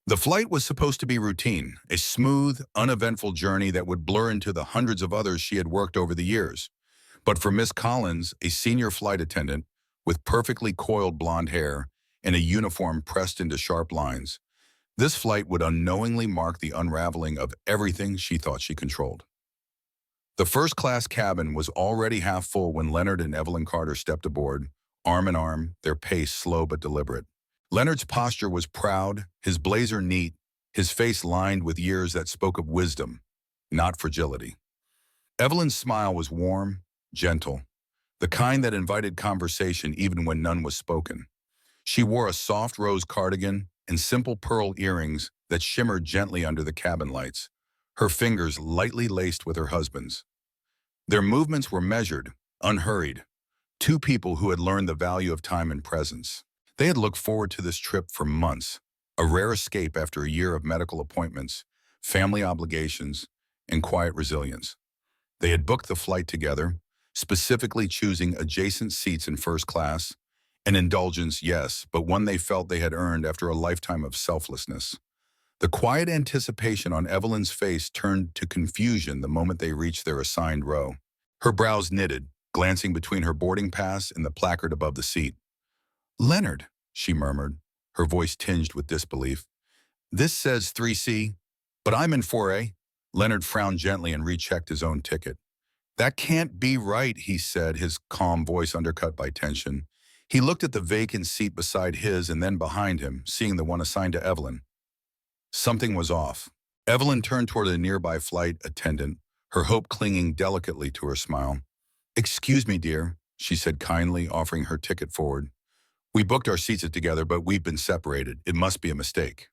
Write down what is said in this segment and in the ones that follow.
The flight was supposed to be routine, a smooth, uneventful journey that would blur into the hundreds of others she had worked over the years. But for Miss Collins, a senior flight attendant with perfectly coiled blonde hair and a uniform pressed into sharp lines, this flight would unknowingly mark the unraveling of everything she thought she controlled. The first-class cabin was already half full when Leonard and Evelyn Carter stepped aboard, arm in arm, their pace slow but deliberate. Leonard's posture was proud, his blazer neat, his face lined with years that spoke of wisdom, not fragility. Evelyn's smile was warm, gentle, the kind that invited conversation even when none was spoken. She wore a soft rose cardigan and simple pearl earrings that shimmered gently under the cabin lights, her fingers lightly laced with her husband's. Their movements were measured, unhurried, two people who had learned the value of time and presence. They had looked forward to this trip for months, a rare escape after a year of medical appointments, family obligations, and quiet resilience. They had booked the flight together, specifically choosing adjacent seats in first class, an indulgence, yes, but one they felt they had earned after a lifetime of selflessness. The quiet anticipation on Evelyn's face turned to confusion the moment they reached their assigned row. Her brows knitted, glancing between her boarding pass and the placard above the seat. "Leonard," she murmured, her voice tinged with disbelief. "This says 3C, but I'm in 4A." Leonard frowned gently and rechecked his own ticket. "That can't be right," he said, his calm voice undercut by tension. He looked at the vacant seat beside his and then behind him, seeing the one assigned to Evelyn. Something was off. Evelyn turned toward a nearby flight attendant, her hope clinging delicately to her smile. "Excuse me, dear," she said kindly, offering her ticket forward. "We booked our seats together, but we've been separated. It must be a mistake."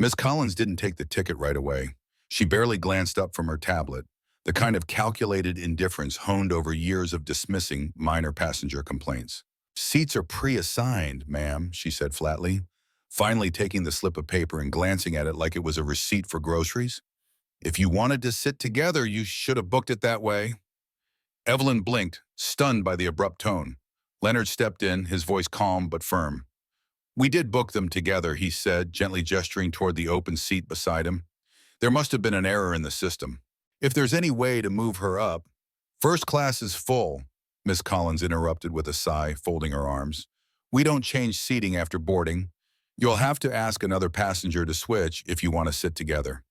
Miss Collins didn't take the ticket right away. She barely glanced up from her tablet, the kind of calculated indifference honed over years of dismissing minor passenger complaints. "Seats are pre-assigned, ma'am," she said flatly, finally taking the slip of paper and glancing at it like it was a receipt for groceries. "If you wanted to sit together, you should have booked it that way." Evelyn blinked, stunned by the abrupt tone. Leonard stepped in, his voice calm but firm. "We did book them together," he said, gently gesturing toward the open seat beside him. "There must have been an error in the system. If there's any way to move her up—" "First class is full," Miss Collins interrupted with a sigh, folding her arms. "We don't change seating after boarding. You'll have to ask another passenger to switch if you want to sit together."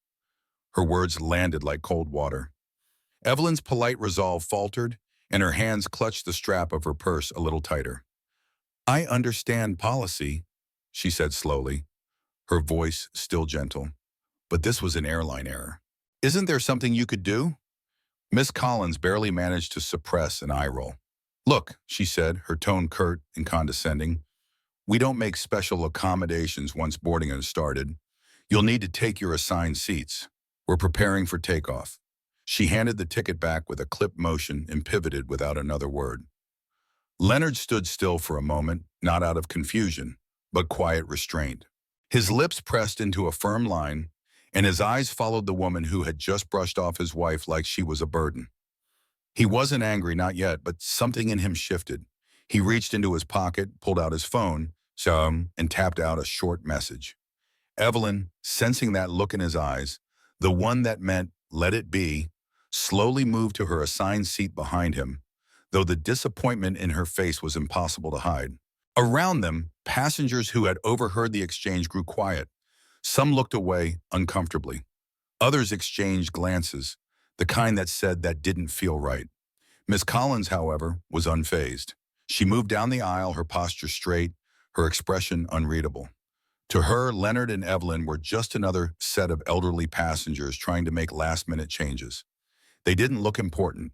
Her words landed like cold water. Evelyn's polite resolve faltered, and her hands clutched the strap of her purse a little tighter. "I understand policy," she said slowly, her voice still gentle. "But this was an airline error. Isn't there something you could do?" Miss Collins barely managed to suppress an eye roll. "Look," she said, her tone curt and condescending, "we don't make special accommodations once boarding has started. You'll need to take your assigned seats. We're preparing for takeoff." She handed the ticket back with a clipped motion and pivoted without another word. Leonard stood still for a moment, not out of confusion, but quiet restraint. His lips pressed into a firm line, and his eyes followed the woman who had just brushed off his wife like she was a burden. He wasn't angry, not yet, but something in him shifted. He reached into his pocket, pulled out his phone, and tapped out a short message. Evelyn, sensing that look in his eyes, the one that meant, "let it be," slowly moved to her assigned seat behind him, though the disappointment in her face was impossible to hide. Around them, passengers who had overheard the exchange grew quiet. Some looked away uncomfortably. Others exchanged glances, the kind that said that didn't feel right. Miss Collins, however, was unfazed. She moved down the aisle, her posture straight, her expression unreadable. To her, Leonard and Evelyn were just another set of elderly passengers trying to make last-minute changes. They didn't look important.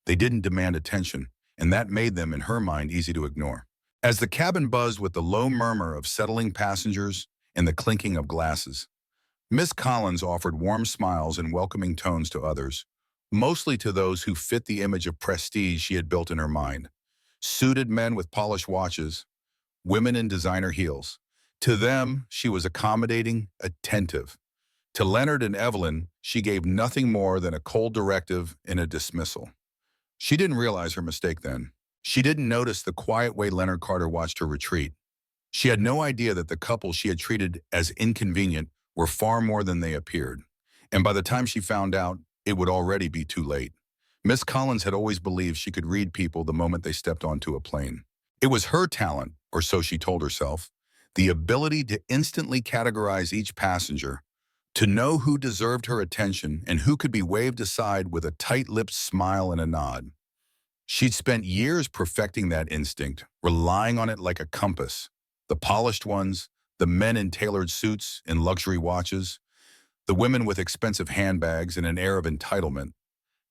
They didn't demand attention, and that made them, in her mind, easy to ignore. As the cabin buzzed with the low murmur of settling passengers and the clinking of glasses, Miss Collins offered warm smiles and welcoming tones to others, mostly to those who fit the image of prestige she had built in her mind. Suited men with polished watches, women in designer heels. To them, she was accommodating, attentive. To Leonard and Evelyn, she gave nothing more than a cold directive and a dismissal. She didn't realize her mistake then. She didn't notice the quiet way Leonard Carter watched her retreat. She had no idea that the couple she had treated as inconvenient were far more than they appeared. And by the time she found out, it would already be too late. Miss Collins had always believed she could read people the moment they stepped onto a plane. It was her talent, or so she told herself, the ability to instantly categorize each passenger, to know who deserved her attention and who could be waved aside with a tight-lipped smile and a nod. She'd spent years perfecting that instinct, relying on it like a compass. The polished ones, the men in tailored suits and luxury watches, the women with expensive handbags and an air of entitlement,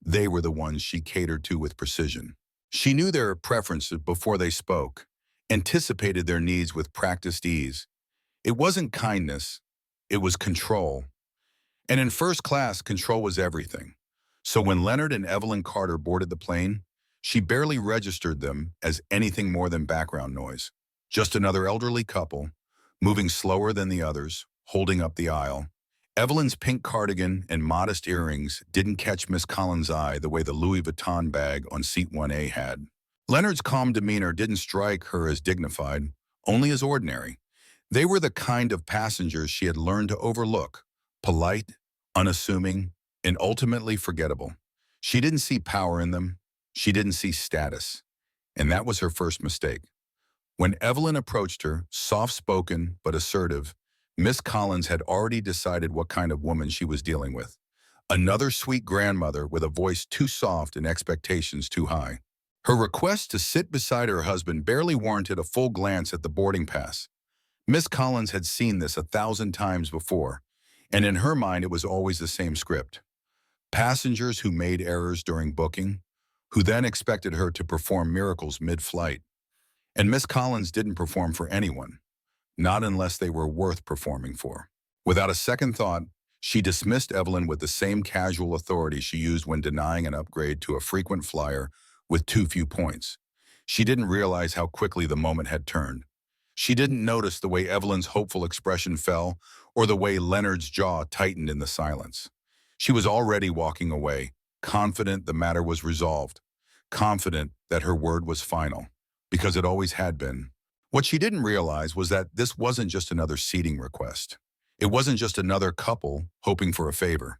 they were the ones she catered to with precision. She knew their preferences before they spoke, anticipated their needs with practiced ease. It wasn't kindness, it was control. And in first class, control was everything. So when Leonard and Evelyn Carter boarded the plane, she barely registered them as anything more than background noise. Just another elderly couple, moving slower than the others, holding up the aisle. Evelyn's pink cardigan and modest earrings didn't catch Miss Collins' eye the way the Louis Vuitton bag on seat 1A had. Leonard's calm demeanor didn't strike her as dignified, only as ordinary. They were the kind of passengers she had learned to overlook, polite, unassuming, and ultimately forgettable. She didn't see power in them. She didn't see status. And that was her first mistake. When Evelyn approached her, soft-spoken but assertive, Miss Collins had already decided what kind of woman she was dealing with. Another sweet grandmother with a voice too soft and expectations too high. Her request to sit beside her husband barely warranted a full glance at the boarding pass. Miss Collins had seen this 1,000 times before, and in her mind it was always the same script. Passengers who made errors during booking, who then expected her to perform miracles mid-flight. And Miss Collins didn't perform for anyone, not unless they were worth performing for. Without a second thought, she dismissed Evelyn with the same casual authority she used when denying an upgrade to a frequent flyer with too few points. She didn't realize how quickly the moment had turned. She didn't notice the way Evelyn's hopeful expression fell or the way Leonard's jaw tightened in the silence. She was already walking away, confident the matter was resolved, confident that her word was final, because it always had been. What she didn't realize was that this wasn't just another seating request. It wasn't just another couple hoping for a favor.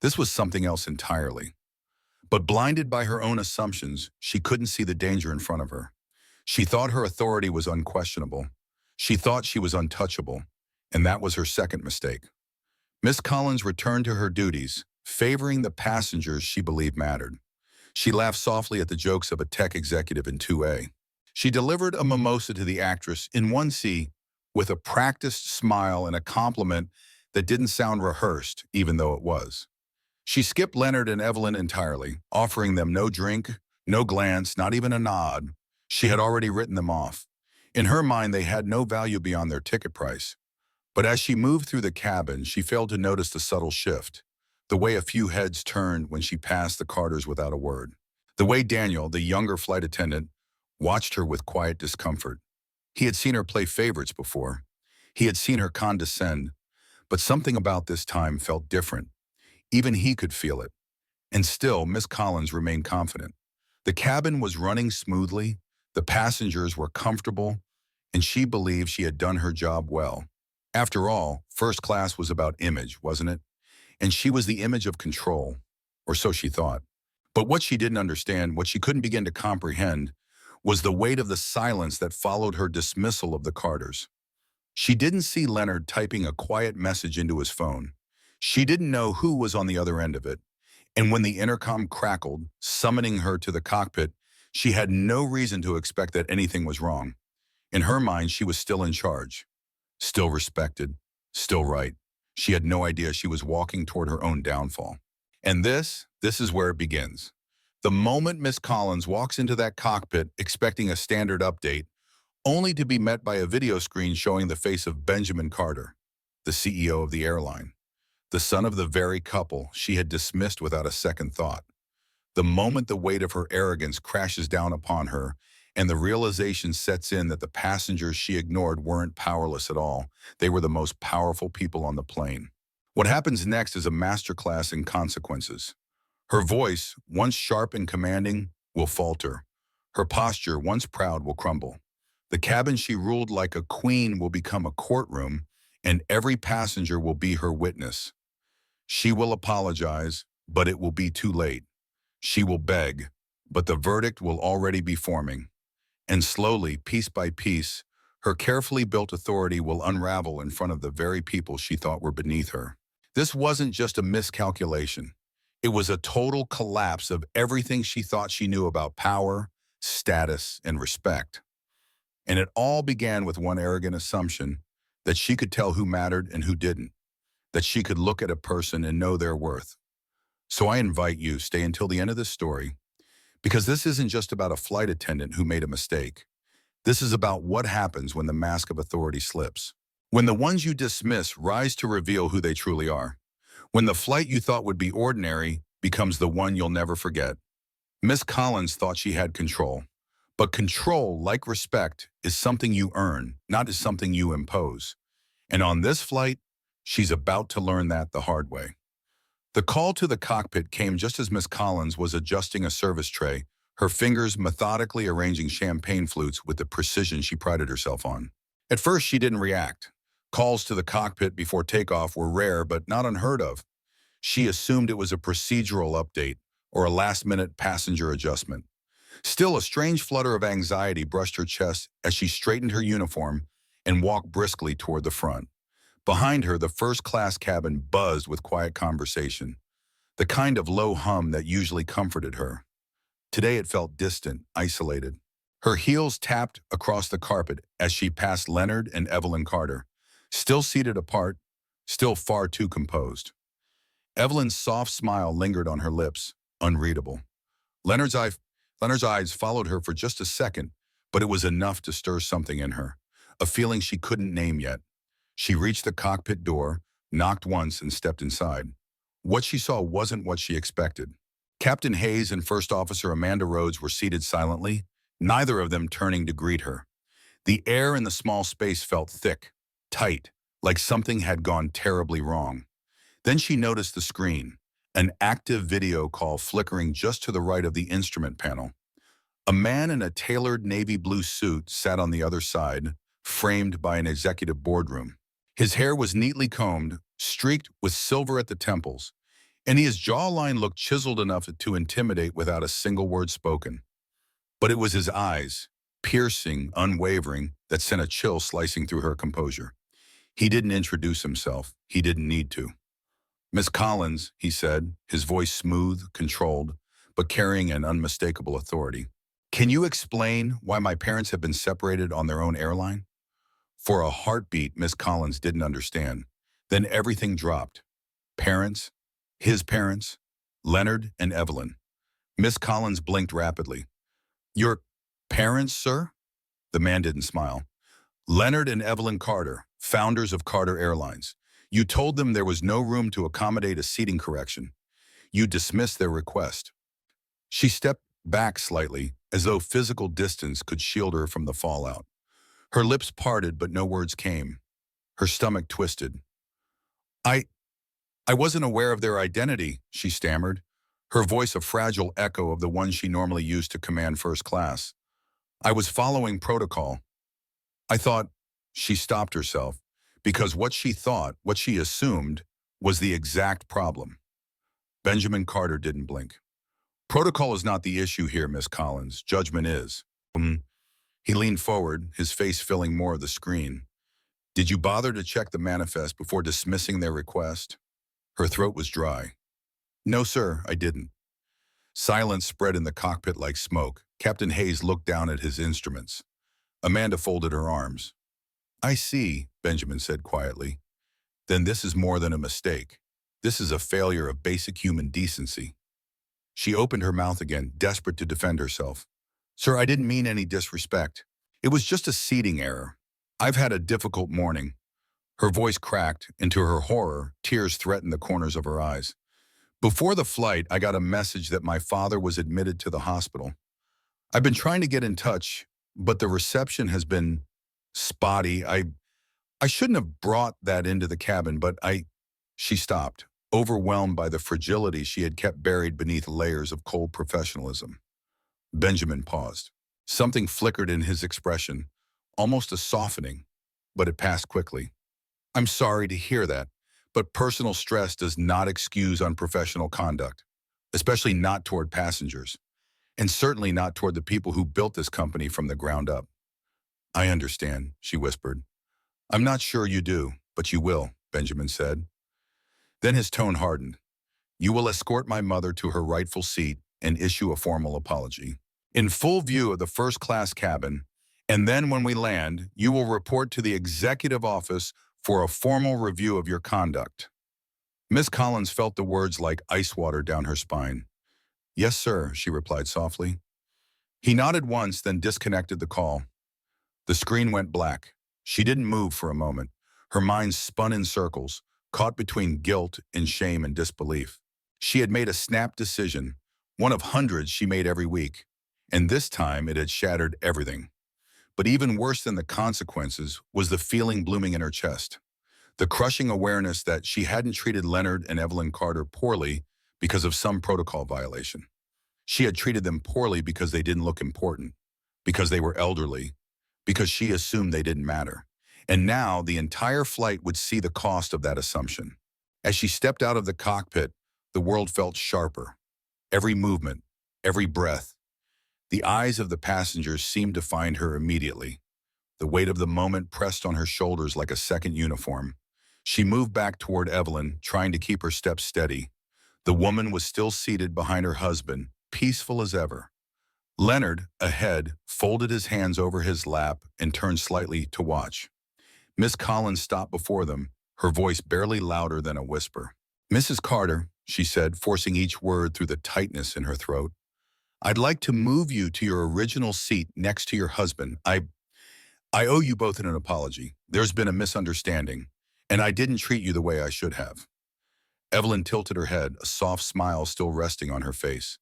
This was something else entirely. But blinded by her own assumptions, she couldn't see the danger in front of her. She thought her authority was unquestionable. She thought she was untouchable, and that was her second mistake. Miss Collins returned to her duties, favoring the passengers she believed mattered. She laughed softly at the jokes of a tech executive in 2A. She delivered a mimosa to the actress in 1C with a practiced smile and a compliment that didn't sound rehearsed, even though it was. She skipped Leonard and Evelyn entirely, offering them no drink, no glance, not even a nod. She had already written them off. In her mind, they had no value beyond their ticket price. But as she moved through the cabin, she failed to notice the subtle shift, the way a few heads turned when she passed the Carters without a word, the way Daniel, the younger flight attendant, watched her with quiet discomfort. He had seen her play favorites before. He had seen her condescend, but something about this time felt different. Even he could feel it. And still, Miss Collins remained confident. The cabin was running smoothly, the passengers were comfortable, and she believed she had done her job well. After all, first class was about image, wasn't it? And she was the image of control, or so she thought. But what she didn't understand, what she couldn't begin to comprehend, was the weight of the silence that followed her dismissal of the Carters. She didn't see Leonard typing a quiet message into his phone. She didn't know who was on the other end of it. And when the intercom crackled, summoning her to the cockpit, she had no reason to expect that anything was wrong. In her mind, she was still in charge, still respected, still right. She had no idea she was walking toward her own downfall. And this is where it begins. The moment Miss Collins walks into that cockpit expecting a standard update, only to be met by a video screen showing the face of Benjamin Carter, the CEO of the airline, the son of the very couple she had dismissed without a second thought. The moment the weight of her arrogance crashes down upon her and the realization sets in that the passengers she ignored weren't powerless at all, they were the most powerful people on the plane. What happens next is a masterclass in consequences. Her voice, once sharp and commanding, will falter. Her posture, once proud, will crumble. The cabin she ruled like a queen will become a courtroom, and every passenger will be her witness. She will apologize, but it will be too late. She will beg, but the verdict will already be forming. And slowly, piece by piece, her carefully built authority will unravel in front of the very people she thought were beneath her. This wasn't just a miscalculation. It was a total collapse of everything she thought she knew about power, status, and respect. And it all began with one arrogant assumption that she could tell who mattered and who didn't, that she could look at a person and know their worth. So I invite you, stay until the end of this story, because this isn't just about a flight attendant who made a mistake. This is about what happens when the mask of authority slips. When the ones you dismiss rise to reveal who they truly are. When the flight you thought would be ordinary becomes the one you'll never forget. Miss Collins thought she had control. But control, like respect, is something you earn, not is something you impose. And on this flight, she's about to learn that the hard way. The call to the cockpit came just as Miss Collins was adjusting a service tray, her fingers methodically arranging champagne flutes with the precision she prided herself on. At first, she didn't react. Calls to the cockpit before takeoff were rare but not unheard of. She assumed it was a procedural update or a last-minute passenger adjustment. Still, a strange flutter of anxiety brushed her chest as she straightened her uniform and walked briskly toward the front. Behind her, the first-class cabin buzzed with quiet conversation, the kind of low hum that usually comforted her. Today it felt distant, isolated. Her heels tapped across the carpet as she passed Leonard and Evelyn Carter, still seated apart, still far too composed. Evelyn's soft smile lingered on her lips, unreadable. Leonard's eyes followed her for just a second, but it was enough to stir something in her, a feeling she couldn't name yet. She reached the cockpit door, knocked once, and stepped inside. What she saw wasn't what she expected. Captain Hayes and First Officer Amanda Rhodes were seated silently, neither of them turning to greet her. The air in the small space felt thick, tight, like something had gone terribly wrong. Then she noticed the screen, an active video call flickering just to the right of the instrument panel. A man in a tailored navy blue suit sat on the other side, framed by an executive boardroom. His hair was neatly combed, streaked with silver at the temples, and his jawline looked chiseled enough to intimidate without a single word spoken. But it was his eyes, piercing, unwavering, that sent a chill slicing through her composure. He didn't introduce himself. He didn't need to. "Miss Collins," he said, his voice smooth, controlled, but carrying an unmistakable authority. "Can you explain why my parents have been separated on their own airline?" For a heartbeat, Miss Collins didn't understand. Then everything dropped. Parents, his parents, Leonard and Evelyn. Miss Collins blinked rapidly. "Your parents, sir?" The man didn't smile. "Leonard and Evelyn Carter, founders of Carter Airlines. You told them there was no room to accommodate a seating correction. You dismissed their request." She stepped back slightly, as though physical distance could shield her from the fallout. Her lips parted, but no words came. Her stomach twisted. I wasn't aware of their identity," she stammered, her voice a fragile echo of the one she normally used to command first class. "I was following protocol. I thought—" She stopped herself, because what she thought, what she assumed, was the exact problem. Benjamin Carter didn't blink. "Protocol is not the issue here, Miss Collins. Judgment is." He leaned forward, his face filling more of the screen. "Did you bother to check the manifest before dismissing their request?" Her throat was dry. "No, sir, I didn't." Silence spread in the cockpit like smoke. Captain Hayes looked down at his instruments. Amanda folded her arms. "I see," Benjamin said quietly. "Then this is more than a mistake. This is a failure of basic human decency." She opened her mouth again, desperate to defend herself. "Sir, I didn't mean any disrespect. It was just a seating error. I've had a difficult morning." Her voice cracked, and to her horror, tears threatened the corners of her eyes. "Before the flight, I got a message that my father was admitted to the hospital. I've been trying to get in touch, but the reception has been spotty. I shouldn't have brought that into the cabin, but She stopped, overwhelmed by the fragility she had kept buried beneath layers of cold professionalism. Benjamin paused. Something flickered in his expression, almost a softening, but it passed quickly. I'm sorry to hear that, but personal stress does not excuse unprofessional conduct, especially not toward passengers, and certainly not toward the people who built this company from the ground up. I understand, she whispered. I'm not sure you do, but you will, Benjamin said. Then his tone hardened. You will escort my mother to her rightful seat and issue a formal apology. In full view of the first-class cabin, and then when we land, you will report to the executive office for a formal review of your conduct. Miss Collins felt the words like ice water down her spine. Yes, sir, she replied softly. He nodded once, then disconnected the call. The screen went black. She didn't move for a moment. Her mind spun in circles, caught between guilt and shame and disbelief. She had made a snap decision, one of hundreds she made every week, and this time it had shattered everything. But even worse than the consequences was the feeling blooming in her chest. The crushing awareness that she hadn't treated Leonard and Evelyn Carter poorly because of some protocol violation. She had treated them poorly because they didn't look important, because they were elderly, because she assumed they didn't matter. And now the entire flight would see the cost of that assumption. As she stepped out of the cockpit, the world felt sharper. Every movement, every breath. The eyes of the passengers seemed to find her immediately. The weight of the moment pressed on her shoulders like a second uniform. She moved back toward Evelyn, trying to keep her steps steady. The woman was still seated behind her husband, peaceful as ever. Leonard, ahead, folded his hands over his lap and turned slightly to watch. Miss Collins stopped before them, her voice barely louder than a whisper. Mrs. Carter, she said, forcing each word through the tightness in her throat, I'd like to move you to your original seat next to your husband. I owe you both an apology. There's been a misunderstanding, and I didn't treat you the way I should have. Evelyn tilted her head, a soft smile still resting on her face.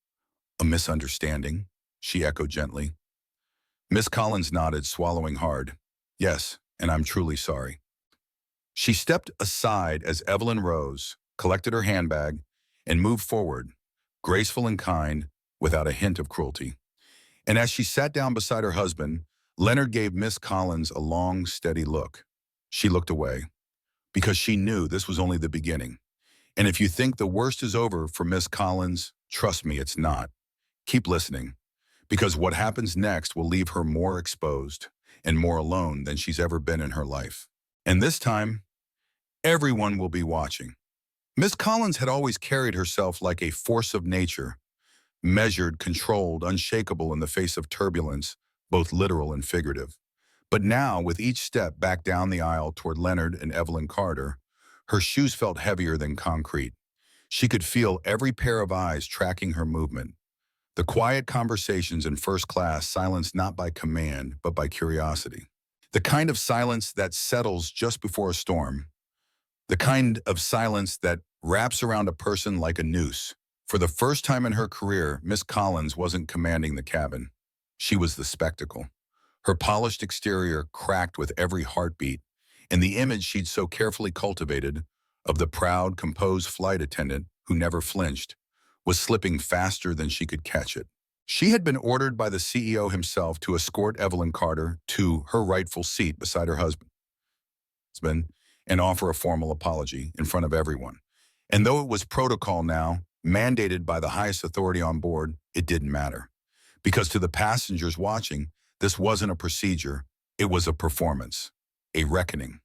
A misunderstanding? She echoed gently. Miss Collins nodded, swallowing hard. Yes, and I'm truly sorry. She stepped aside as Evelyn rose, collected her handbag, and moved forward, graceful and kind, without a hint of cruelty. And as she sat down beside her husband, Leonard gave Miss Collins a long, steady look. She looked away, because she knew this was only the beginning. And if you think the worst is over for Miss Collins, trust me, it's not. Keep listening, because what happens next will leave her more exposed and more alone than she's ever been in her life. And this time, everyone will be watching. Miss Collins had always carried herself like a force of nature, measured, controlled, unshakable in the face of turbulence, both literal and figurative. But now, with each step back down the aisle toward Leonard and Evelyn Carter, her shoes felt heavier than concrete. She could feel every pair of eyes tracking her movement. The quiet conversations in first class silenced not by command, but by curiosity. The kind of silence that settles just before a storm. The kind of silence that wraps around a person like a noose. For the first time in her career, Miss Collins wasn't commanding the cabin. She was the spectacle. Her polished exterior cracked with every heartbeat, and the image she'd so carefully cultivated of the proud, composed flight attendant who never flinched was slipping faster than she could catch it. She had been ordered by the CEO himself to escort Evelyn Carter to her rightful seat beside her husband and offer a formal apology in front of everyone. And though it was protocol now, mandated by the highest authority on board, it didn't matter. Because to the passengers watching, this wasn't a procedure, it was a performance, a reckoning.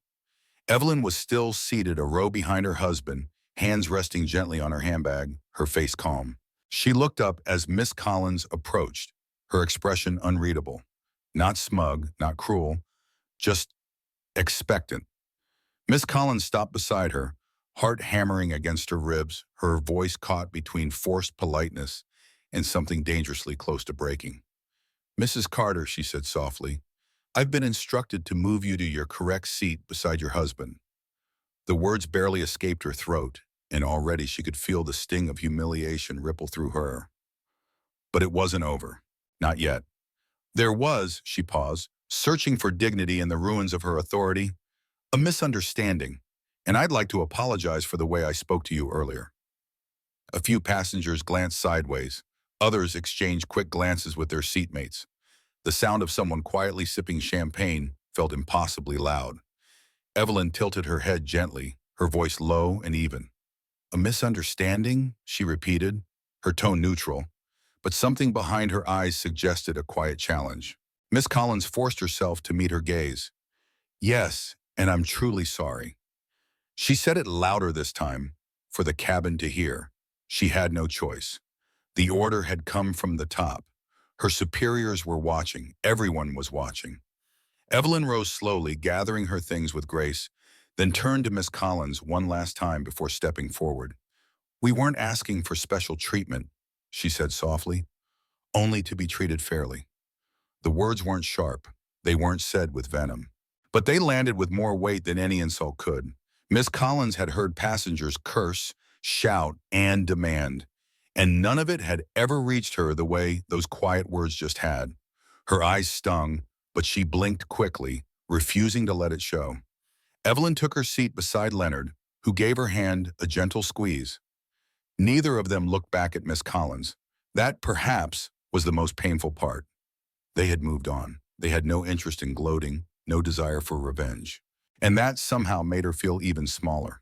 Evelyn was still seated a row behind her husband, hands resting gently on her handbag, her face calm. She looked up as Miss Collins approached, her expression unreadable. Not smug, not cruel, just expectant. Miss Collins stopped beside her, heart hammering against her ribs, her voice caught between forced politeness and something dangerously close to breaking. Mrs. Carter, she said softly, I've been instructed to move you to your correct seat beside your husband. The words barely escaped her throat, and already she could feel the sting of humiliation ripple through her. But it wasn't over. Not yet. There was, she paused, searching for dignity in the ruins of her authority, a misunderstanding, and I'd like to apologize for the way I spoke to you earlier. A few passengers glanced sideways. Others exchanged quick glances with their seatmates. The sound of someone quietly sipping champagne felt impossibly loud. Evelyn tilted her head gently, her voice low and even. A misunderstanding, she repeated, her tone neutral, but something behind her eyes suggested a quiet challenge. Miss Collins forced herself to meet her gaze. Yes, and I'm truly sorry. She said it louder this time, for the cabin to hear. She had no choice. The order had come from the top. Her superiors were watching. Everyone was watching. Evelyn rose slowly, gathering her things with grace, then turned to Miss Collins one last time before stepping forward. We weren't asking for special treatment, she said softly, only to be treated fairly. The words weren't sharp. They weren't said with venom. But they landed with more weight than any insult could. Miss Collins had heard passengers curse, shout, and demand, and none of it had ever reached her the way those quiet words just had. Her eyes stung, but she blinked quickly, refusing to let it show. Evelyn took her seat beside Leonard, who gave her hand a gentle squeeze. Neither of them looked back at Miss Collins. That, perhaps, was the most painful part. They had moved on. They had no interest in gloating, no desire for revenge. And that somehow made her feel even smaller.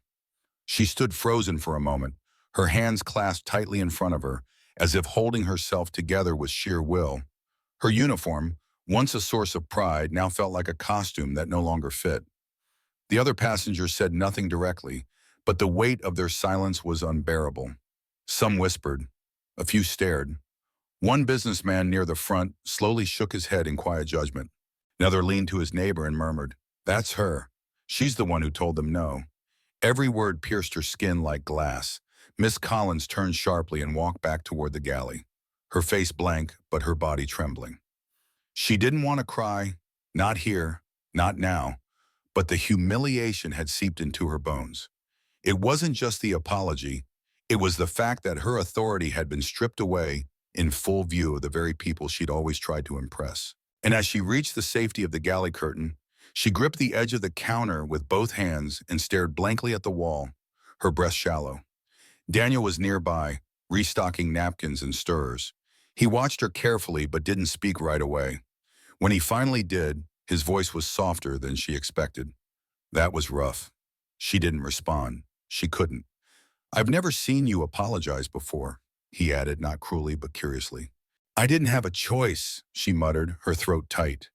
She stood frozen for a moment, her hands clasped tightly in front of her, as if holding herself together with sheer will. Her uniform, once a source of pride, now felt like a costume that no longer fit. The other passengers said nothing directly, but the weight of their silence was unbearable. Some whispered. A few stared. One businessman near the front slowly shook his head in quiet judgment. Another leaned to his neighbor and murmured, "That's her. She's the one who told them no." Every word pierced her skin like glass. Miss Collins turned sharply and walked back toward the galley, her face blank but her body trembling. She didn't want to cry, not here, not now, but the humiliation had seeped into her bones. It wasn't just the apology, it was the fact that her authority had been stripped away in full view of the very people she'd always tried to impress. And as she reached the safety of the galley curtain, she gripped the edge of the counter with both hands and stared blankly at the wall, her breast shallow. Daniel was nearby, restocking napkins and stirrers. He watched her carefully but didn't speak right away. When he finally did, his voice was softer than she expected. That was rough. She didn't respond. She couldn't. "I've never seen you apologize before," he added, not cruelly but curiously. "I didn't have a choice," she muttered, her throat tight.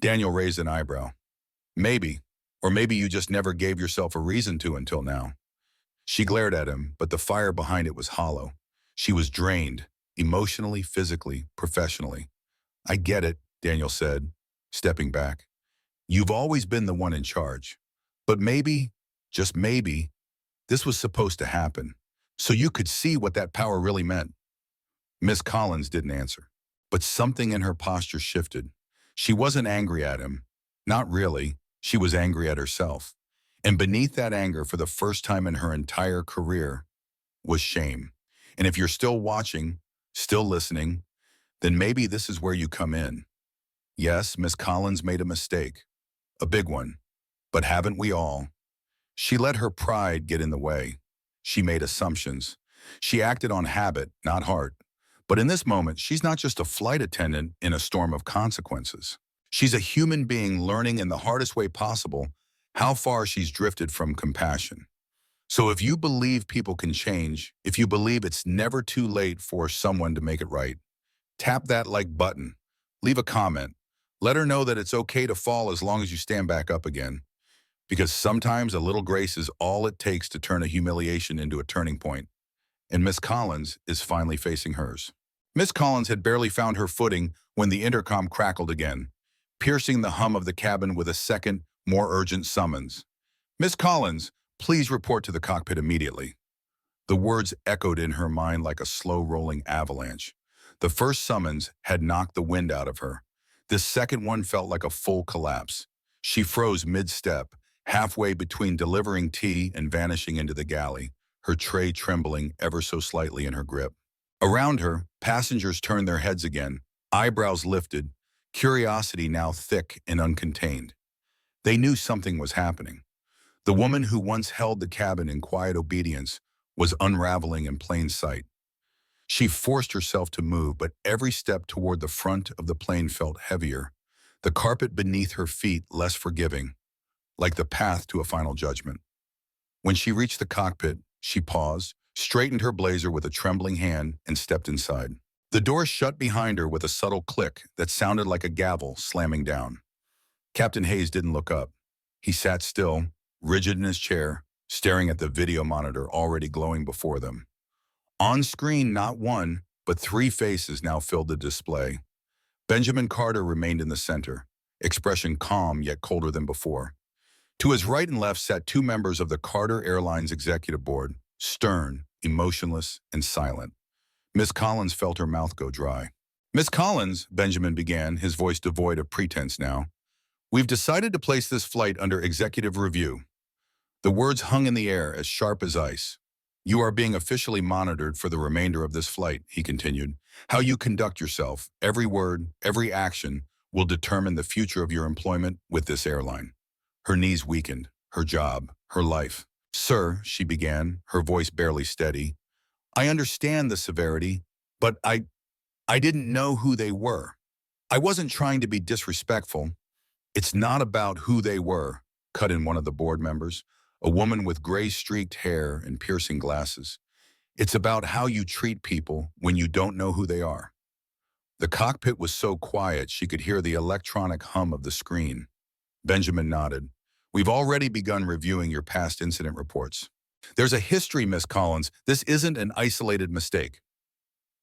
Daniel raised an eyebrow. "Maybe. Or maybe you just never gave yourself a reason to until now." She glared at him, but the fire behind it was hollow. She was drained, emotionally, physically, professionally. "I get it," Daniel said, stepping back. "You've always been the one in charge. But maybe, just maybe, this was supposed to happen, so you could see what that power really meant." Miss Collins didn't answer, but something in her posture shifted. She wasn't angry at him. Not really. She was angry at herself. And beneath that anger, for the first time in her entire career, was shame. And if you're still watching, still listening, then maybe this is where you come in. Yes, Miss Collins made a mistake. A big one. But haven't we all? She let her pride get in the way. She made assumptions. She acted on habit, not heart. But in this moment, she's not just a flight attendant in a storm of consequences. She's a human being learning in the hardest way possible how far she's drifted from compassion. So if you believe people can change, if you believe it's never too late for someone to make it right, tap that like button. Leave a comment. Let her know that it's okay to fall as long as you stand back up again. Because sometimes a little grace is all it takes to turn a humiliation into a turning point. And Miss Collins is finally facing hers. Miss Collins had barely found her footing when the intercom crackled again, piercing the hum of the cabin with a second, more urgent summons. "Miss Collins, please report to the cockpit immediately." The words echoed in her mind like a slow-rolling avalanche. The first summons had knocked the wind out of her. This second one felt like a full collapse. She froze mid-step, halfway between delivering tea and vanishing into the galley, her tray trembling ever so slightly in her grip. Around her, passengers turned their heads again, eyebrows lifted, curiosity now thick and uncontained. They knew something was happening. The woman who once held the cabin in quiet obedience was unraveling in plain sight. She forced herself to move, but every step toward the front of the plane felt heavier, the carpet beneath her feet less forgiving. like the path to a final judgment. When she reached the cockpit, she paused, straightened her blazer with a trembling hand, and stepped inside. The door shut behind her with a subtle click that sounded like a gavel slamming down. Captain Hayes didn't look up. He sat still, rigid in his chair, staring at the video monitor already glowing before them. On screen, not one, but three faces now filled the display. Benjamin Carter remained in the center, expression calm yet colder than before. To his right and left sat two members of the Carter Airlines Executive Board, stern, emotionless, and silent. Miss Collins felt her mouth go dry. "Miss Collins," Benjamin began, his voice devoid of pretense now, "we've decided to place this flight under executive review." The words hung in the air as sharp as ice. "You are being officially monitored for the remainder of this flight," he continued. "How you conduct yourself, every word, every action, will determine the future of your employment with this airline." Her knees weakened, her job, her life. "Sir," she began, her voice barely steady, "I understand the severity, but I didn't know who they were. I wasn't trying to be disrespectful." "It's not about who they were," cut in one of the board members, a woman with gray-streaked hair and piercing glasses. "It's about how you treat people when you don't know who they are." The cockpit was so quiet she could hear the electronic hum of the screen. Benjamin nodded. "We've already begun reviewing your past incident reports. There's a history, Miss Collins. This isn't an isolated mistake."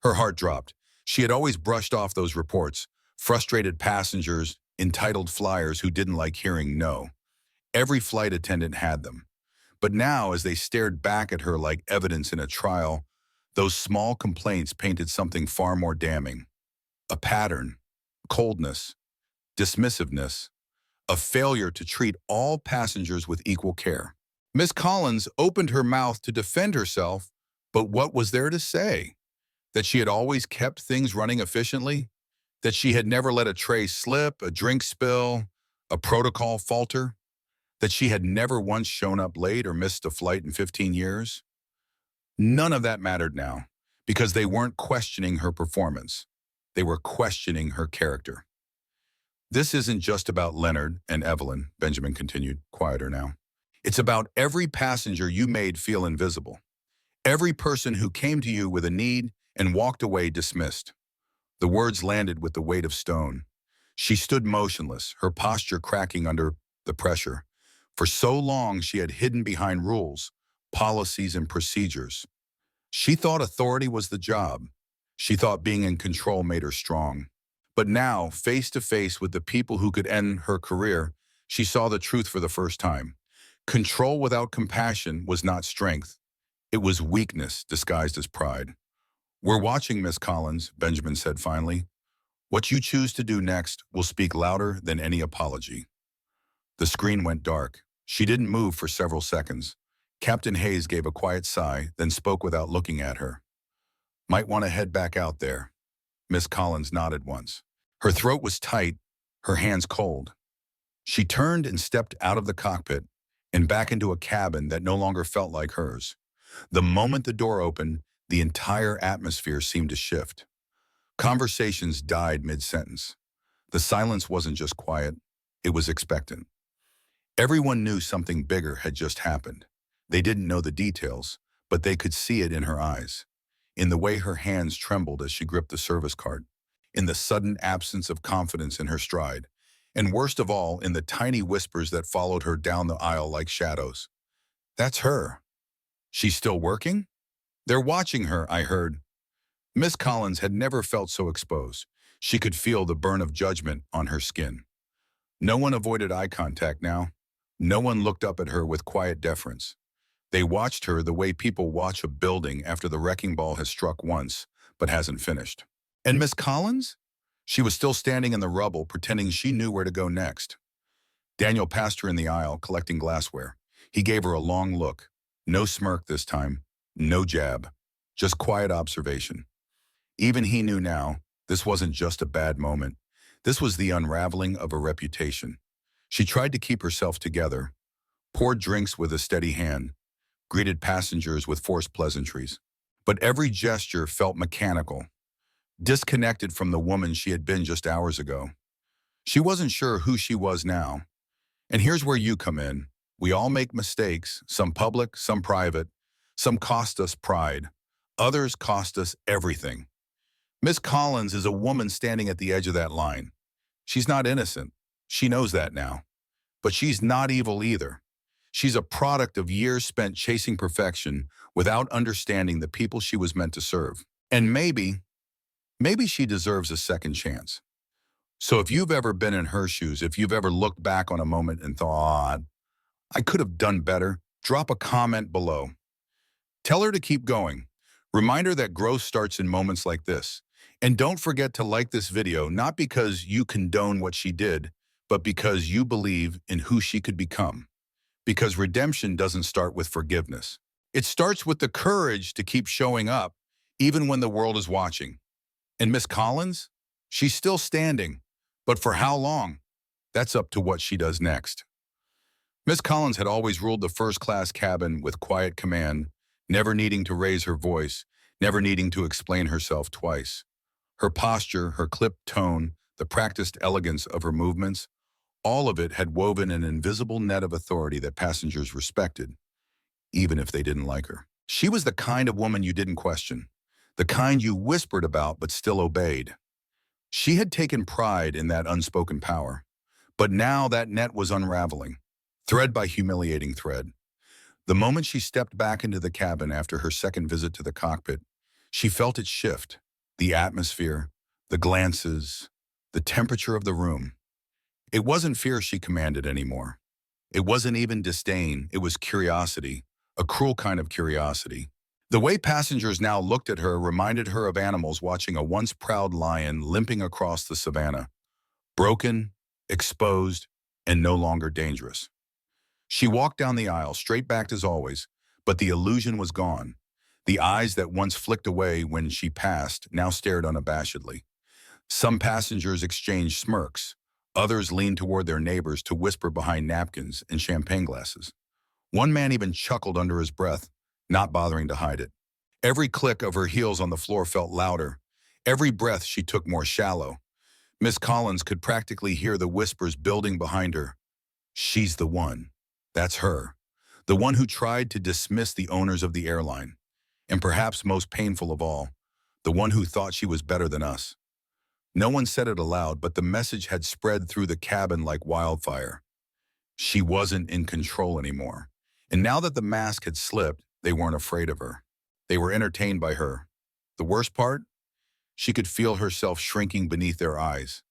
Her heart dropped. She had always brushed off those reports. Frustrated passengers, entitled flyers who didn't like hearing no. Every flight attendant had them. But now, as they stared back at her like evidence in a trial, those small complaints painted something far more damning. A pattern, coldness, dismissiveness, a failure to treat all passengers with equal care. Miss Collins opened her mouth to defend herself, but what was there to say? That she had always kept things running efficiently? That she had never let a tray slip, a drink spill, a protocol falter? That she had never once shown up late or missed a flight in 15 years? None of that mattered now, because they weren't questioning her performance. They were questioning her character. "This isn't just about Leonard and Evelyn," Benjamin continued, quieter now. "It's about every passenger you made feel invisible. Every person who came to you with a need and walked away dismissed." The words landed with the weight of stone. She stood motionless, her posture cracking under the pressure. For so long, she had hidden behind rules, policies, and procedures. She thought authority was the job. She thought being in control made her strong. But now, face to face with the people who could end her career, she saw the truth for the first time. Control without compassion was not strength. It was weakness disguised as pride. "We're watching, Miss Collins," Benjamin said finally. "What you choose to do next will speak louder than any apology." The screen went dark. She didn't move for several seconds. Captain Hayes gave a quiet sigh, then spoke without looking at her. "Might want to head back out there." Miss Collins nodded once. Her throat was tight, her hands cold. She turned and stepped out of the cockpit and back into a cabin that no longer felt like hers. The moment the door opened, the entire atmosphere seemed to shift. Conversations died mid-sentence. The silence wasn't just quiet, it was expectant. Everyone knew something bigger had just happened. They didn't know the details, but they could see it in her eyes, in the way her hands trembled as she gripped the service card, in the sudden absence of confidence in her stride, and worst of all, in the tiny whispers that followed her down the aisle like shadows. "That's her. She's still working? They're watching her," I heard. Miss Collins had never felt so exposed. She could feel the burn of judgment on her skin. No one avoided eye contact now. No one looked up at her with quiet deference. They watched her the way people watch a building after the wrecking ball has struck once, but hasn't finished. And Miss Collins? She was still standing in the rubble, pretending she knew where to go next. Daniel passed her in the aisle, collecting glassware. He gave her a long look. No smirk this time, no jab, just quiet observation. Even he knew now, this wasn't just a bad moment. This was the unraveling of a reputation. She tried to keep herself together, poured drinks with a steady hand, greeted passengers with forced pleasantries. But every gesture felt mechanical, disconnected from the woman she had been just hours ago. She wasn't sure who she was now, And here's where you come in. We all make mistakes, some public, some private. Some cost us pride. Others cost us everything. Miss Collins is a woman standing at the edge of that line. She's not innocent. She knows that now. But she's not evil either. She's a product of years spent chasing perfection without understanding the people she was meant to serve. And maybe she deserves a second chance. So if you've ever been in her shoes, if you've ever looked back on a moment and thought, I could have done better, drop a comment below. Tell her to keep going. Remind her that growth starts in moments like this. And don't forget to like this video, not because you condone what she did, but because you believe in who she could become. Because redemption doesn't start with forgiveness. It starts with the courage to keep showing up, even when the world is watching. And Miss Collins? She's still standing. But for how long? That's up to what she does next. Miss Collins had always ruled the first-class cabin with quiet command, never needing to raise her voice, never needing to explain herself twice. Her posture, her clipped tone, the practiced elegance of her movements, all of it had woven an invisible net of authority that passengers respected, even if they didn't like her. She was the kind of woman you didn't question, the kind you whispered about but still obeyed. She had taken pride in that unspoken power, but now that net was unraveling, thread by humiliating thread. The moment she stepped back into the cabin after her second visit to the cockpit, she felt it shift, the atmosphere, the glances, the temperature of the room. It wasn't fear she commanded anymore. It wasn't even disdain, it was curiosity, a cruel kind of curiosity. The way passengers now looked at her reminded her of animals watching a once proud lion limping across the savannah, broken, exposed, and no longer dangerous. She walked down the aisle, straight-backed as always, but the illusion was gone. The eyes that once flicked away when she passed now stared unabashedly. Some passengers exchanged smirks. Others leaned toward their neighbors to whisper behind napkins and champagne glasses. One man even chuckled under his breath, not bothering to hide it. Every click of her heels on the floor felt louder. Every breath she took more shallow. Miss Collins could practically hear the whispers building behind her. She's the one. That's her. The one who tried to dismiss the owners of the airline. And perhaps most painful of all, the one who thought she was better than us. No one said it aloud, but the message had spread through the cabin like wildfire. She wasn't in control anymore. And now that the mask had slipped, they weren't afraid of her. They were entertained by her. The worst part? She could feel herself shrinking beneath their eyes.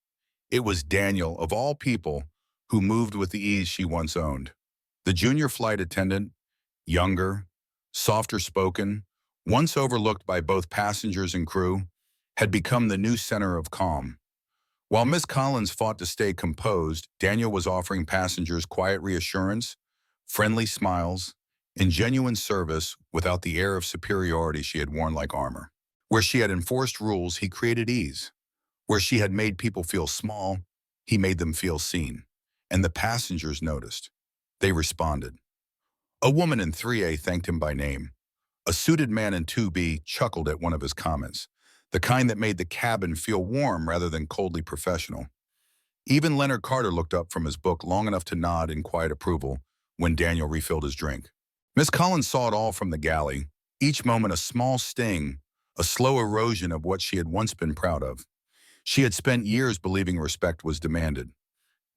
It was Daniel, of all people, who moved with the ease she once owned. The junior flight attendant, younger, softer-spoken, once overlooked by both passengers and crew, had become the new center of calm. While Miss Collins fought to stay composed, Daniel was offering passengers quiet reassurance, friendly smiles, and genuine service without the air of superiority she had worn like armor. Where she had enforced rules, he created ease. Where she had made people feel small, he made them feel seen. And the passengers noticed. They responded. A woman in 3A thanked him by name. A suited man in 2B chuckled at one of his comments, the kind that made the cabin feel warm rather than coldly professional. Even Leonard Carter looked up from his book long enough to nod in quiet approval when Daniel refilled his drink. Miss Collins saw it all from the galley, each moment a small sting, a slow erosion of what she had once been proud of. She had spent years believing respect was demanded.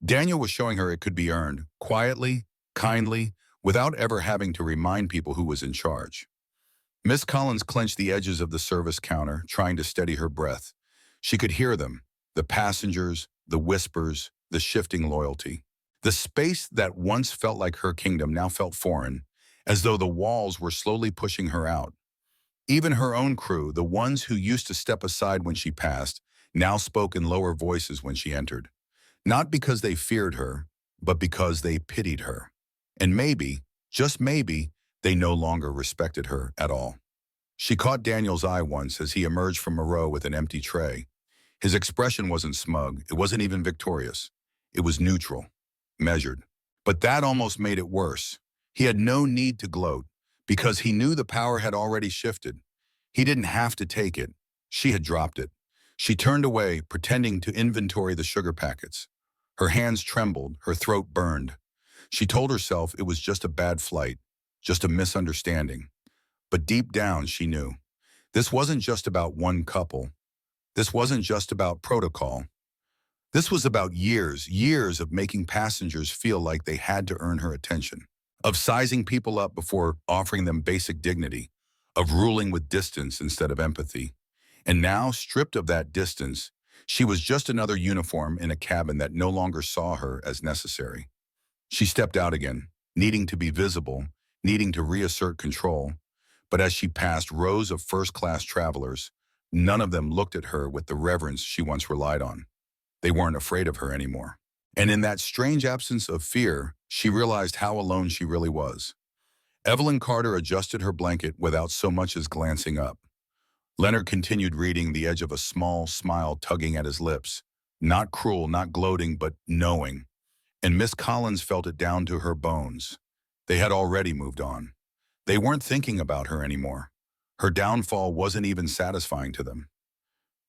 Daniel was showing her it could be earned, quietly, kindly, without ever having to remind people who was in charge. Miss Collins clenched the edges of the service counter, trying to steady her breath. She could hear them, the passengers, the whispers, the shifting loyalty. The space that once felt like her kingdom now felt foreign, as though the walls were slowly pushing her out. Even her own crew, the ones who used to step aside when she passed, now spoke in lower voices when she entered. Not because they feared her, but because they pitied her. And maybe, just maybe, they no longer respected her at all. She caught Daniel's eye once as he emerged from a row with an empty tray. His expression wasn't smug, it wasn't even victorious. It was neutral, measured. But that almost made it worse. He had no need to gloat, because he knew the power had already shifted. He didn't have to take it. She had dropped it. She turned away, pretending to inventory the sugar packets. Her hands trembled, her throat burned. She told herself it was just a bad flight, just a misunderstanding. But deep down, she knew. This wasn't just about one couple. This wasn't just about protocol. This was about years of making passengers feel like they had to earn her attention, of sizing people up before offering them basic dignity, of ruling with distance instead of empathy. And now, stripped of that distance, she was just another uniform in a cabin that no longer saw her as necessary. She stepped out again, needing to be visible, needing to reassert control. But as she passed rows of first-class travelers, none of them looked at her with the reverence she once relied on. They weren't afraid of her anymore. And in that strange absence of fear, she realized how alone she really was. Evelyn Carter adjusted her blanket without so much as glancing up. Leonard continued reading, the edge of a small smile tugging at his lips. Not cruel, not gloating, but knowing. And Miss Collins felt it down to her bones. They had already moved on. They weren't thinking about her anymore. Her downfall wasn't even satisfying to them.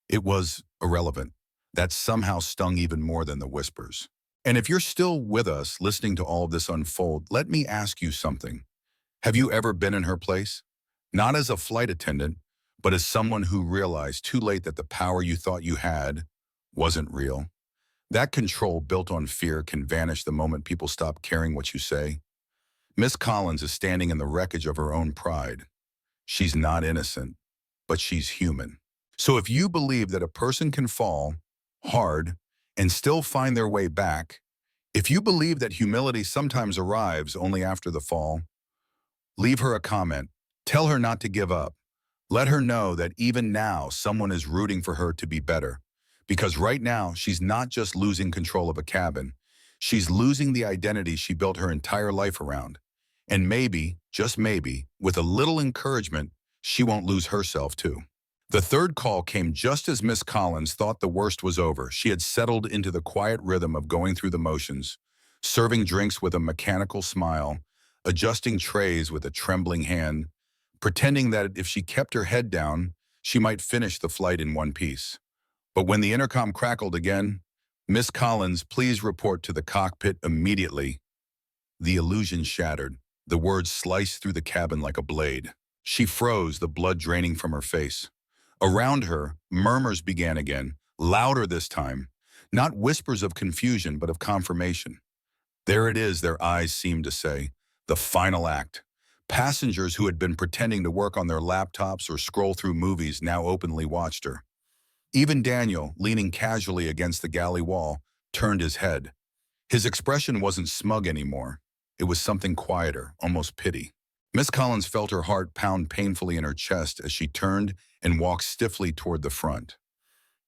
It was irrelevant. That somehow stung even more than the whispers. And if you're still with us listening to all of this unfold, let me ask you something. Have you ever been in her place? Not as a flight attendant, but as someone who realized too late that the power you thought you had wasn't real. That control built on fear can vanish the moment people stop caring what you say. Miss Collins is standing in the wreckage of her own pride. She's not innocent, but she's human. So if you believe that a person can fall hard and still find their way back, if you believe that humility sometimes arrives only after the fall, leave her a comment. Tell her not to give up. Let her know that even now someone is rooting for her to be better. Because right now, she's not just losing control of a cabin. She's losing the identity she built her entire life around. And maybe, just maybe, with a little encouragement, she won't lose herself too. The third call came just as Miss Collins thought the worst was over. She had settled into the quiet rhythm of going through the motions, serving drinks with a mechanical smile, adjusting trays with a trembling hand, pretending that if she kept her head down, she might finish the flight in one piece. But when the intercom crackled again, "Miss Collins, please report to the cockpit immediately." The illusion shattered. The words sliced through the cabin like a blade. She froze, the blood draining from her face. Around her, murmurs began again, louder this time. Not whispers of confusion, but of confirmation. There it is, their eyes seemed to say. The final act. Passengers who had been pretending to work on their laptops or scroll through movies now openly watched her. Even Daniel, leaning casually against the galley wall, turned his head. His expression wasn't smug anymore. It was something quieter, almost pity. Miss Collins felt her heart pound painfully in her chest as she turned and walked stiffly toward the front.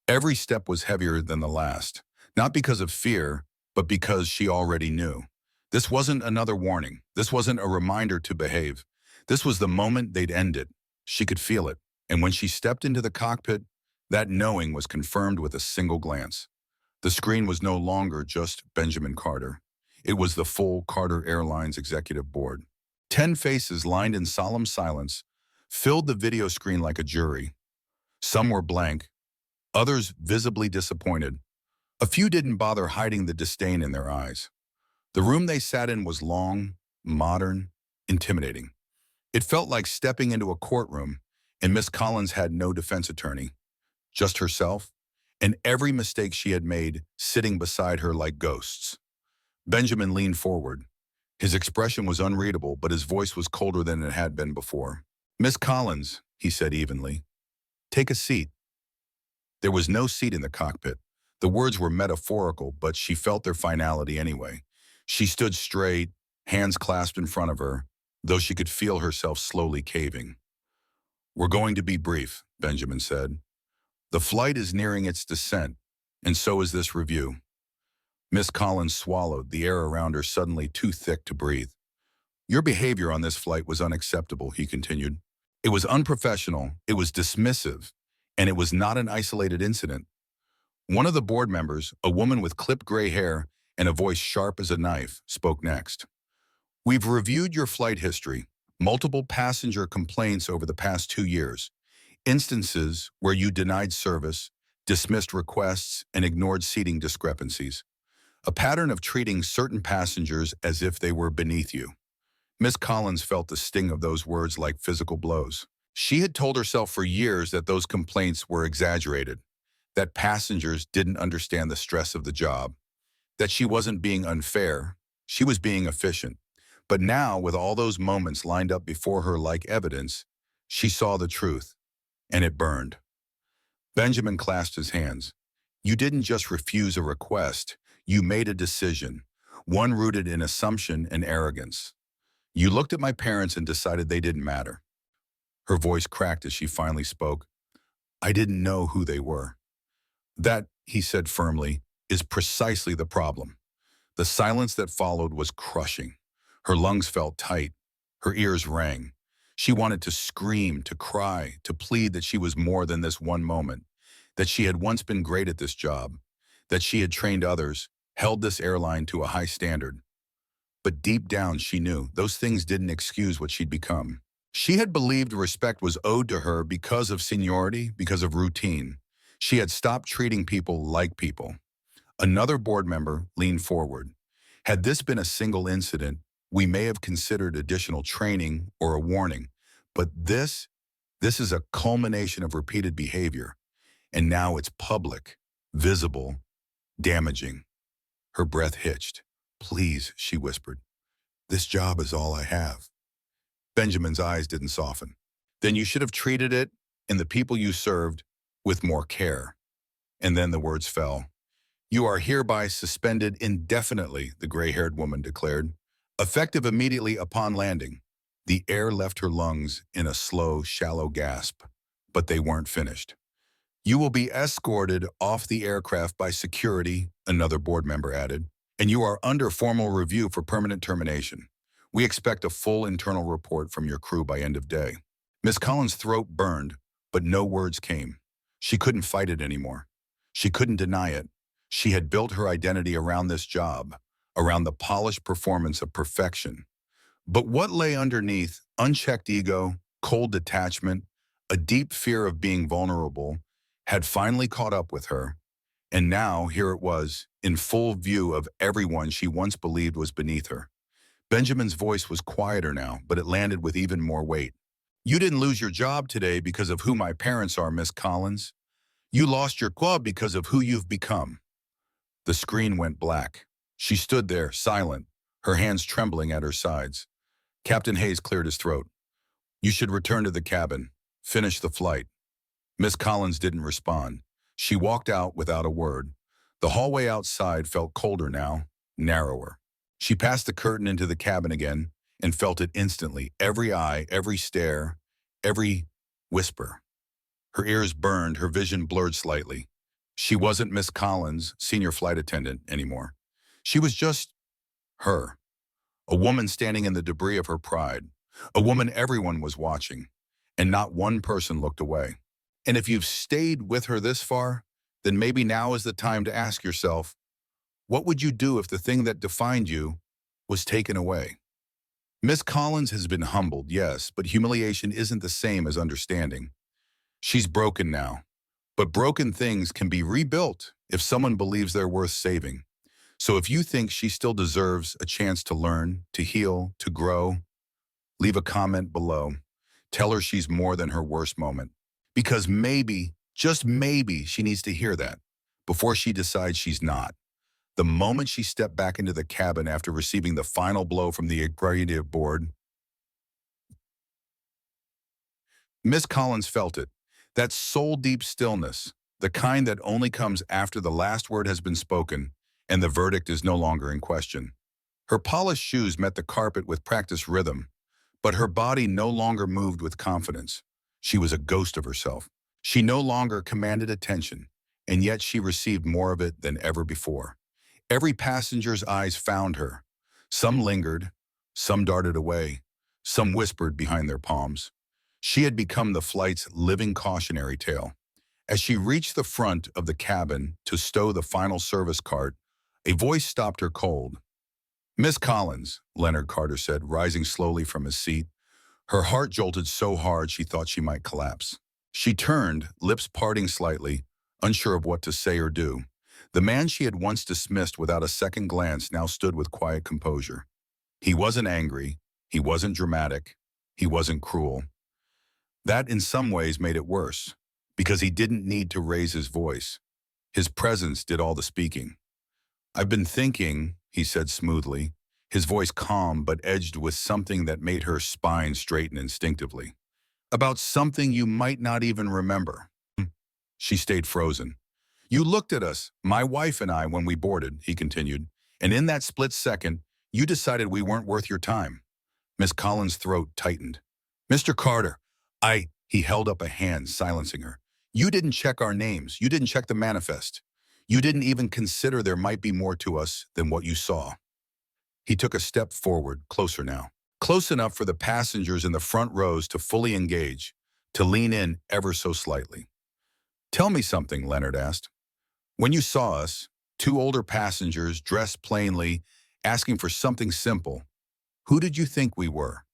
Every step was heavier than the last, not because of fear, but because she already knew. This wasn't another warning. This wasn't a reminder to behave. This was the moment they'd end it. She could feel it. And when she stepped into the cockpit, that knowing was confirmed with a single glance. The screen was no longer just Benjamin Carter. It was the full Carter Airlines executive board. 10 faces lined in solemn silence filled the video screen like a jury. Some were blank, others visibly disappointed. A few didn't bother hiding the disdain in their eyes. The room they sat in was long, modern, intimidating. It felt like stepping into a courtroom, and Miss Collins had no defense attorney, just herself, and every mistake she had made sitting beside her like ghosts. Benjamin leaned forward. His expression was unreadable, but his voice was colder than it had been before. "Miss Collins," he said evenly, "take a seat." There was no seat in the cockpit. The words were metaphorical, but she felt their finality anyway. She stood straight, hands clasped in front of her, though she could feel herself slowly caving. "We're going to be brief," Benjamin said. "The flight is nearing its descent, and so is this review." Miss Collins swallowed, the air around her suddenly too thick to breathe. "Your behavior on this flight was unacceptable," he continued. "It was unprofessional, it was dismissive, and it was not an isolated incident." One of the board members, a woman with clipped gray hair and a voice sharp as a knife, spoke next. "We've reviewed your flight history, multiple passenger complaints over the past 2 years, instances where you denied service, dismissed requests, and ignored seating discrepancies. a pattern of treating certain passengers as if they were beneath you. Miss Collins felt the sting of those words like physical blows. She had told herself for years that those complaints were exaggerated, that passengers didn't understand the stress of the job, that she wasn't being unfair, she was being efficient. But now, with all those moments lined up before her like evidence, she saw the truth, and it burned. Benjamin clasped his hands. You didn't just refuse a request, you made a decision, one rooted in assumption and arrogance. You looked at my parents and decided they didn't matter. Her voice cracked as she finally spoke. I didn't know who they were. That, he said firmly, is precisely the problem. The silence that followed was crushing. Her lungs felt tight. Her ears rang. She wanted to scream, to cry, to plead that she was more than this one moment, that she had once been great at this job, that she had trained others, held this airline to a high standard. But deep down she knew those things didn't excuse what she'd become. She had believed respect was owed to her because of seniority, because of routine. She had stopped treating people like people. Another board member leaned forward. Had this been a single incident, we may have considered additional training or a warning. But this is a culmination of repeated behavior. And now it's public, visible, damaging. Her breath hitched. Please, she whispered. This job is all I have. Benjamin's eyes didn't soften. Then you should have treated it and the people you served with more care. And then the words fell. You are hereby suspended indefinitely, the gray-haired woman declared, effective immediately upon landing. The air left her lungs in a slow, shallow gasp, but they weren't finished. You will be escorted off the aircraft by security, another board member added, and you are under formal review for permanent termination. We expect a full internal report from your crew by end of day. Miss Collins' throat burned, but no words came. She couldn't fight it anymore. She couldn't deny it. She had built her identity around this job, around the polished performance of perfection. But what lay underneath, unchecked ego, cold detachment, a deep fear of being vulnerable, had finally caught up with her. And now, here it was, in full view of everyone she once believed was beneath her. Benjamin's voice was quieter now, but it landed with even more weight. You didn't lose your job today because of who my parents are, Miss Collins. You lost your club because of who you've become. The screen went black. She stood there, silent, her hands trembling at her sides. Captain Hayes cleared his throat. You should return to the cabin. Finish the flight. Miss Collins didn't respond. She walked out without a word. The hallway outside felt colder now, narrower. She passed the curtain into the cabin again and felt it instantly, every eye, every stare, every whisper. Her ears burned, her vision blurred slightly. She wasn't Miss Collins, senior flight attendant, anymore. She was just her, a woman standing in the debris of her pride, a woman everyone was watching, and not one person looked away. And if you've stayed with her this far, then maybe now is the time to ask yourself, what would you do if the thing that defined you was taken away? Miss Collins has been humbled, yes, but humiliation isn't the same as understanding. She's broken now, but broken things can be rebuilt if someone believes they're worth saving. So if you think she still deserves a chance to learn, to heal, to grow, leave a comment below. Tell her she's more than her worst moment. Because maybe, just maybe, she needs to hear that before she decides she's not. The moment she stepped back into the cabin after receiving the final blow from the executive board, Miss Collins felt it, that soul-deep stillness, the kind that only comes after the last word has been spoken and the verdict is no longer in question. Her polished shoes met the carpet with practiced rhythm, but her body no longer moved with confidence. She was a ghost of herself. She no longer commanded attention, and yet she received more of it than ever before. Every passenger's eyes found her. Some lingered, some darted away, some whispered behind their palms. She had become the flight's living cautionary tale. As she reached the front of the cabin to stow the final service cart, a voice stopped her cold. Miss Collins, Leonard Carter said, rising slowly from his seat. Her heart jolted so hard she thought she might collapse. She turned, lips parting slightly, unsure of what to say or do. The man she had once dismissed without a second glance now stood with quiet composure. He wasn't angry. He wasn't dramatic. He wasn't cruel. That in some ways made it worse, because he didn't need to raise his voice. His presence did all the speaking. "I've been thinking," he said smoothly, his voice calm but edged with something that made her spine straighten instinctively, "about something you might not even remember." She stayed frozen. "You looked at us, my wife and I, when we boarded," he continued, "and in that split second, you decided we weren't worth your time." Miss Collins' throat tightened. "Mr. Carter, he held up a hand, silencing her. "You didn't check our names. You didn't check the manifest. You didn't even consider there might be more to us than what you saw." He took a step forward, closer now. Close enough for the passengers in the front rows to fully engage, to lean in ever so slightly. "Tell me something," Leonard asked. "When you saw us, two older passengers dressed plainly, asking for something simple, who did you think we were?"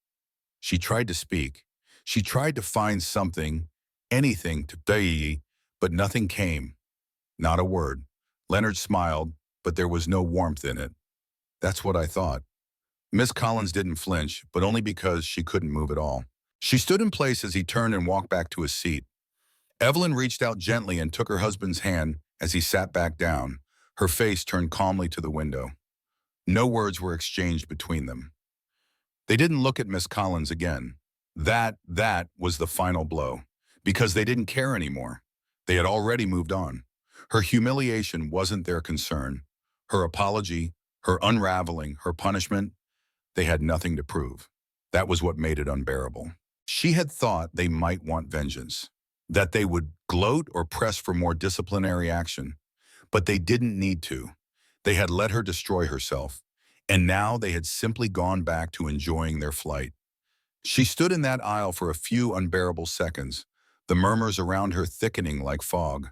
She tried to speak. She tried to find something, anything to say, but nothing came. Not a word. Leonard smiled, but there was no warmth in it. "That's what I thought." Miss Collins didn't flinch, but only because she couldn't move at all. She stood in place as he turned and walked back to his seat. Evelyn reached out gently and took her husband's hand as he sat back down, her face turned calmly to the window. No words were exchanged between them. They didn't look at Miss Collins again. That was the final blow, because they didn't care anymore. They had already moved on. Her humiliation wasn't their concern. Her apology, her unraveling, her punishment, they had nothing to prove. That was what made it unbearable. She had thought they might want vengeance, that they would gloat or press for more disciplinary action, but they didn't need to. They had let her destroy herself, and now they had simply gone back to enjoying their flight. She stood in that aisle for a few unbearable seconds, the murmurs around her thickening like fog.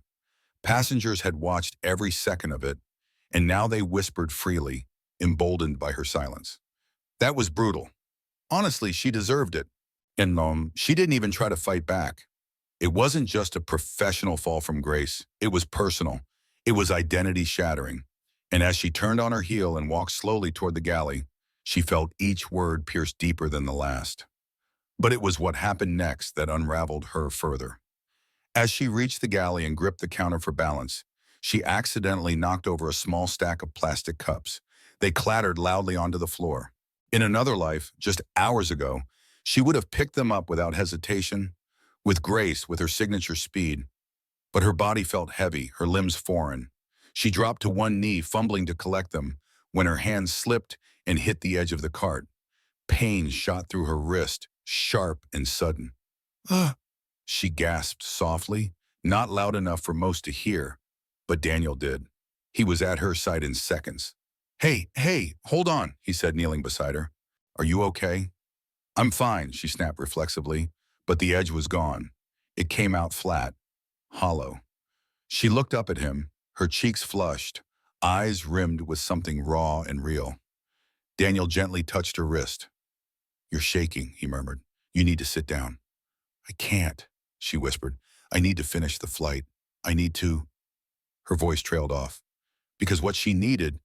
Passengers had watched every second of it, and now they whispered freely, emboldened by her silence. That was brutal. Honestly, she deserved it. And she didn't even try to fight back. It wasn't just a professional fall from grace. It was personal. It was identity-shattering. And as she turned on her heel and walked slowly toward the galley, she felt each word pierce deeper than the last. But it was what happened next that unraveled her further. As she reached the galley and gripped the counter for balance, she accidentally knocked over a small stack of plastic cups. They clattered loudly onto the floor. In another life, just hours ago, she would have picked them up without hesitation, with grace, with her signature speed. But her body felt heavy, her limbs foreign. She dropped to one knee, fumbling to collect them, when her hand slipped and hit the edge of the cart. Pain shot through her wrist, sharp and sudden. "Ugh," she gasped softly, not loud enough for most to hear, but Daniel did. He was at her side in seconds. Hey, hold on," he said, kneeling beside her. "Are you okay?" "I'm fine," she snapped reflexively, but the edge was gone. It came out flat, hollow. She looked up at him, her cheeks flushed, eyes rimmed with something raw and real. Daniel gently touched her wrist. "You're shaking," he murmured. "You need to sit down." "I can't," she whispered. "I need to finish the flight. I need to—" Her voice trailed off, because what she needed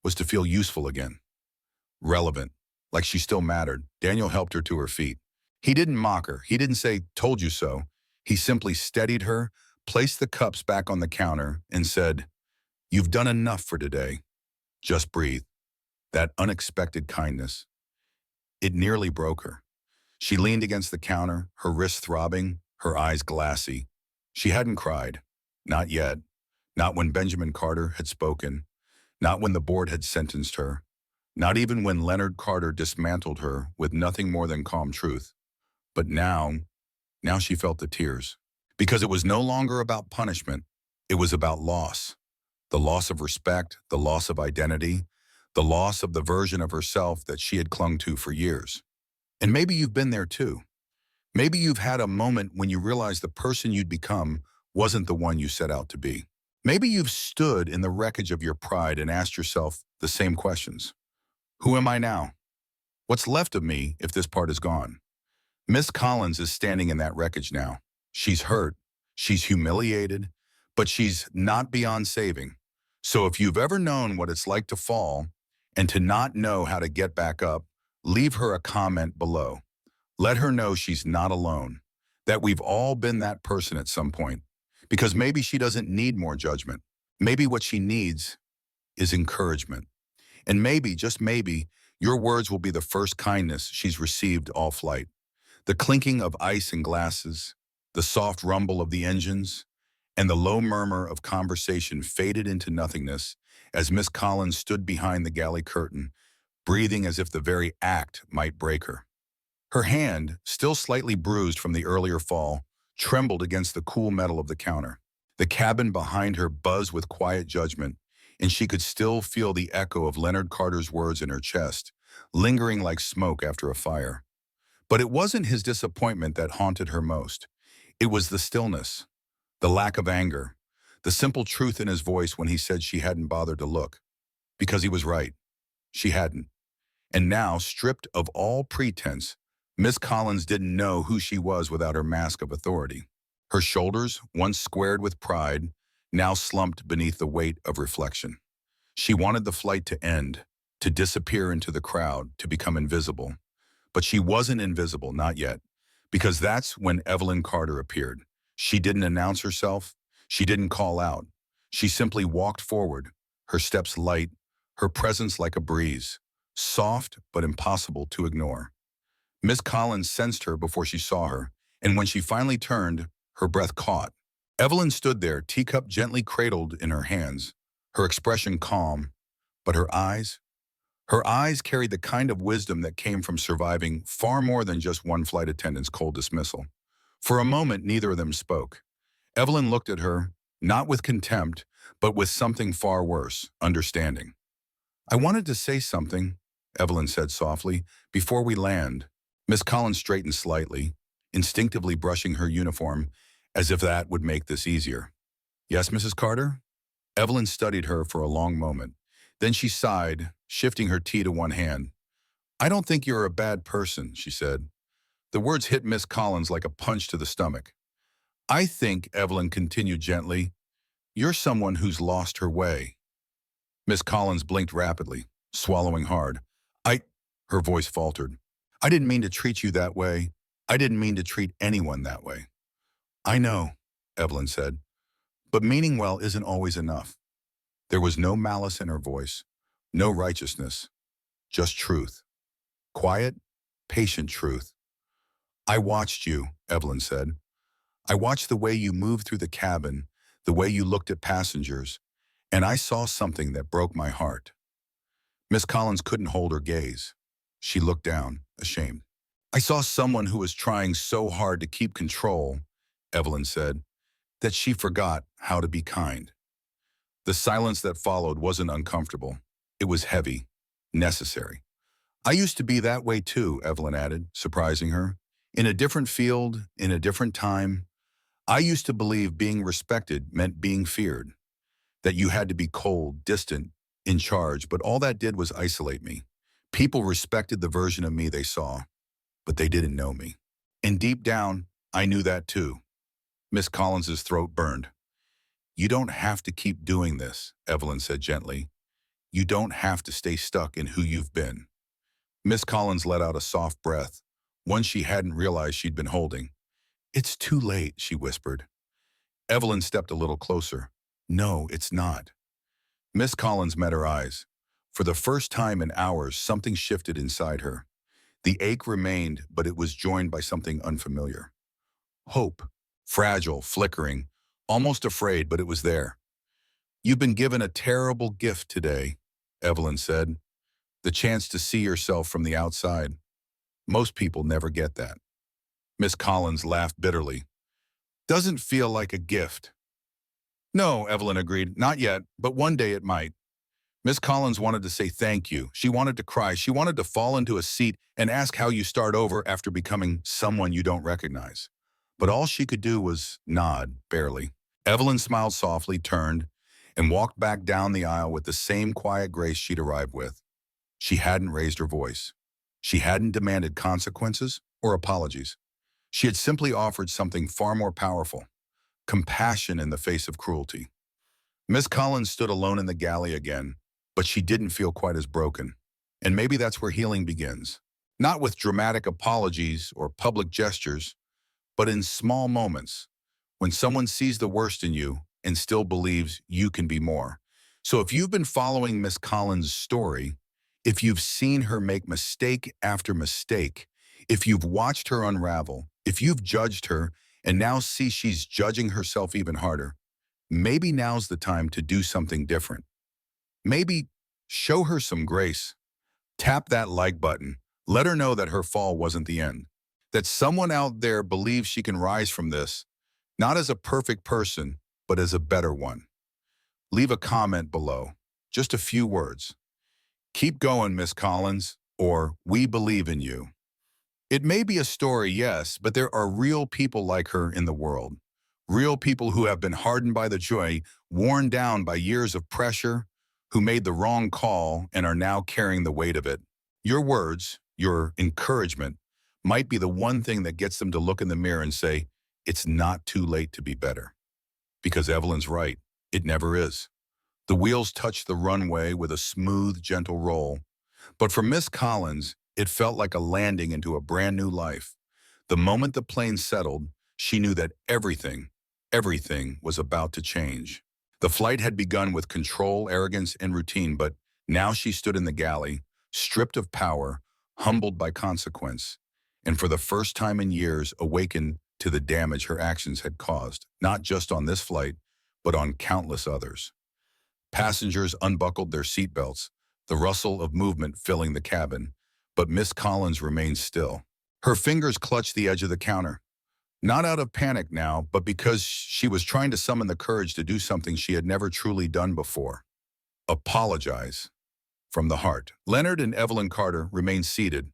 was to feel useful again. Relevant, like she still mattered. Daniel helped her to her feet. He didn't mock her. He didn't say, "Told you so." He simply steadied her, placed the cups back on the counter, and said, "You've done enough for today. Just breathe." That unexpected kindness. It nearly broke her. She leaned against the counter, her wrists throbbing, her eyes glassy. She hadn't cried. Not yet. Not when Benjamin Carter had spoken. Not when the board had sentenced her. Not even when Leonard Carter dismantled her with nothing more than calm truth. But now she felt the tears. Because it was no longer about punishment. It was about loss. The loss of respect, the loss of identity, the loss of the version of herself that she had clung to for years. And maybe you've been there too. Maybe you've had a moment when you realized the person you'd become wasn't the one you set out to be. Maybe you've stood in the wreckage of your pride and asked yourself the same questions. Who am I now? What's left of me if this part is gone? Miss Collins is standing in that wreckage now. She's hurt, she's humiliated, but she's not beyond saving. So if you've ever known what it's like to fall and to not know how to get back up, leave her a comment below. Let her know she's not alone, that we've all been that person at some point. Because maybe she doesn't need more judgment. Maybe what she needs is encouragement. And maybe, just maybe, your words will be the first kindness she's received all flight. The clinking of ice in glasses, the soft rumble of the engines, and the low murmur of conversation faded into nothingness as Miss Collins stood behind the galley curtain, breathing as if the very act might break her. Her hand, still slightly bruised from the earlier fall, trembled against the cool metal of the counter. The cabin behind her buzzed with quiet judgment, and she could still feel the echo of Leonard Carter's words in her chest, lingering like smoke after a fire. But it wasn't his disappointment that haunted her most. It was the stillness, the lack of anger, the simple truth in his voice when he said she hadn't bothered to look. Because he was right. She hadn't. And now, stripped of all pretense, Miss Collins didn't know who she was without her mask of authority. Her shoulders, once squared with pride, now slumped beneath the weight of reflection. She wanted the flight to end, to disappear into the crowd, to become invisible. But she wasn't invisible, not yet, because that's when Evelyn Carter appeared. She didn't announce herself. She didn't call out. She simply walked forward, her steps light, her presence like a breeze, soft but impossible to ignore. Miss Collins sensed her before she saw her, and when she finally turned, her breath caught. Evelyn stood there, teacup gently cradled in her hands, her expression calm, but her eyes carried the kind of wisdom that came from surviving far more than just one flight attendant's cold dismissal. For a moment, neither of them spoke. Evelyn looked at her, not with contempt, but with something far worse, understanding. "I wanted to say something," Evelyn said softly, "before we land." Miss Collins straightened slightly, instinctively brushing her uniform, as if that would make this easier. "Yes, Mrs. Carter?" Evelyn studied her for a long moment. Then she sighed, shifting her tea to one hand. "I don't think you're a bad person," she said. The words hit Miss Collins like a punch to the stomach. "I think," Evelyn continued gently, "you're someone who's lost her way." Miss Collins blinked rapidly, swallowing hard. I, her voice faltered. "I didn't mean to treat you that way. I didn't mean to treat anyone that way." "I know," Evelyn said, "but meaning well isn't always enough." There was no malice in her voice, no righteousness, just truth. Quiet, patient truth. "I watched you," Evelyn said. "I watched the way you moved through the cabin, the way you looked at passengers, and I saw something that broke my heart." Miss Collins couldn't hold her gaze. She looked down, ashamed. "I saw someone who was trying so hard to keep control," Evelyn said, "that she forgot how to be kind." The silence that followed wasn't uncomfortable. It was heavy, necessary. "I used to be that way too," Evelyn added, surprising her. "In a different field, in a different time. I used to believe being respected meant being feared, that you had to be cold, distant, in charge, but all that did was isolate me. People respected the version of me they saw, but they didn't know me. And deep down, I knew that too." Miss Collins's throat burned. "You don't have to keep doing this," Evelyn said gently. "You don't have to stay stuck in who you've been." Miss Collins let out a soft breath, one she hadn't realized she'd been holding. "It's too late," she whispered. Evelyn stepped a little closer. "No, it's not." Miss Collins met her eyes. For the first time in hours, something shifted inside her. The ache remained, but it was joined by something unfamiliar. Hope, fragile, flickering, almost afraid, but it was there. "You've been given a terrible gift today," Evelyn said. "The chance to see yourself from the outside. Most people never get that." Miss Collins laughed bitterly. "Doesn't feel like a gift." "No," Evelyn agreed, "not yet, but one day it might." Miss Collins wanted to say thank you. She wanted to cry. She wanted to fall into a seat and ask how you start over after becoming someone you don't recognize. But all she could do was nod, barely. Evelyn smiled softly, turned, and walked back down the aisle with the same quiet grace she'd arrived with. She hadn't raised her voice. She hadn't demanded consequences or apologies. She had simply offered something far more powerful: compassion in the face of cruelty. Miss Collins stood alone in the galley again, but she didn't feel quite as broken. And maybe that's where healing begins. Not with dramatic apologies or public gestures, but in small moments, when someone sees the worst in you and still believes you can be more. So if you've been following Miss Collins' story, if you've seen her make mistake after mistake, if you've watched her unravel, if you've judged her and now see she's judging herself even harder, maybe now's the time to do something different. Maybe show her some grace. Tap that like button. Let her know that her fall wasn't the end. That someone out there believes she can rise from this, not as a perfect person, but as a better one. Leave a comment below. Just a few words. Keep going, Miss Collins, or we believe in you. It may be a story, yes, but there are real people like her in the world. Real people who have been hardened by the joy, worn down by years of pressure, who made the wrong call and are now carrying the weight of it. Your words, your encouragement, might be the one thing that gets them to look in the mirror and say, it's not too late to be better. Because Evelyn's right, it never is. The wheels touch the runway with a smooth, gentle roll. But for Miss Collins, it felt like a landing into a brand new life. The moment the plane settled, she knew that everything was about to change. The flight had begun with control, arrogance, and routine, but now she stood in the galley, stripped of power, humbled by consequence, and for the first time in years awakened to the damage her actions had caused, not just on this flight, but on countless others. Passengers unbuckled their seatbelts, the rustle of movement filling the cabin, but Miss Collins remained still. Her fingers clutched the edge of the counter, not out of panic now, but because she was trying to summon the courage to do something she had never truly done before. Apologize. From the heart. Leonard and Evelyn Carter remained seated,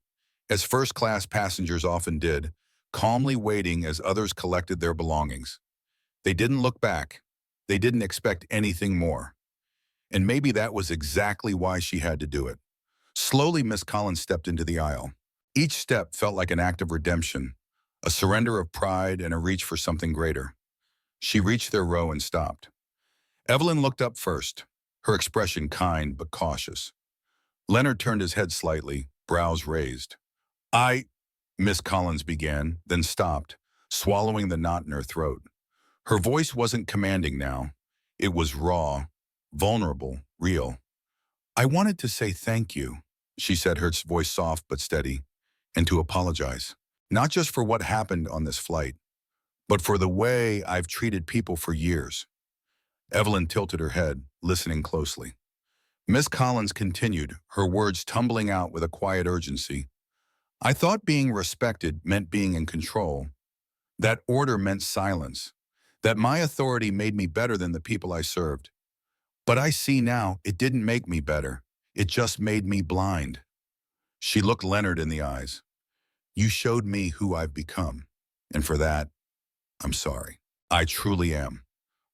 as first-class passengers often did, calmly waiting as others collected their belongings. They didn't look back. They didn't expect anything more. And maybe that was exactly why she had to do it. Slowly, Miss Collins stepped into the aisle. Each step felt like an act of redemption, a surrender of pride and a reach for something greater. She reached their row and stopped. Evelyn looked up first, her expression kind but cautious. Leonard turned his head slightly, brows raised. Miss Collins began, then stopped, swallowing the knot in her throat. Her voice wasn't commanding now. It was raw, vulnerable, real. I wanted to say thank you, she said, her voice soft but steady, and to apologize. Not just for what happened on this flight, but for the way I've treated people for years. Evelyn tilted her head, listening closely. Miss Collins continued, her words tumbling out with a quiet urgency. I thought being respected meant being in control. That order meant silence. That my authority made me better than the people I served. But I see now it didn't make me better. It just made me blind. She looked Leonard in the eyes. You showed me who I've become. And for that, I'm sorry. I truly am.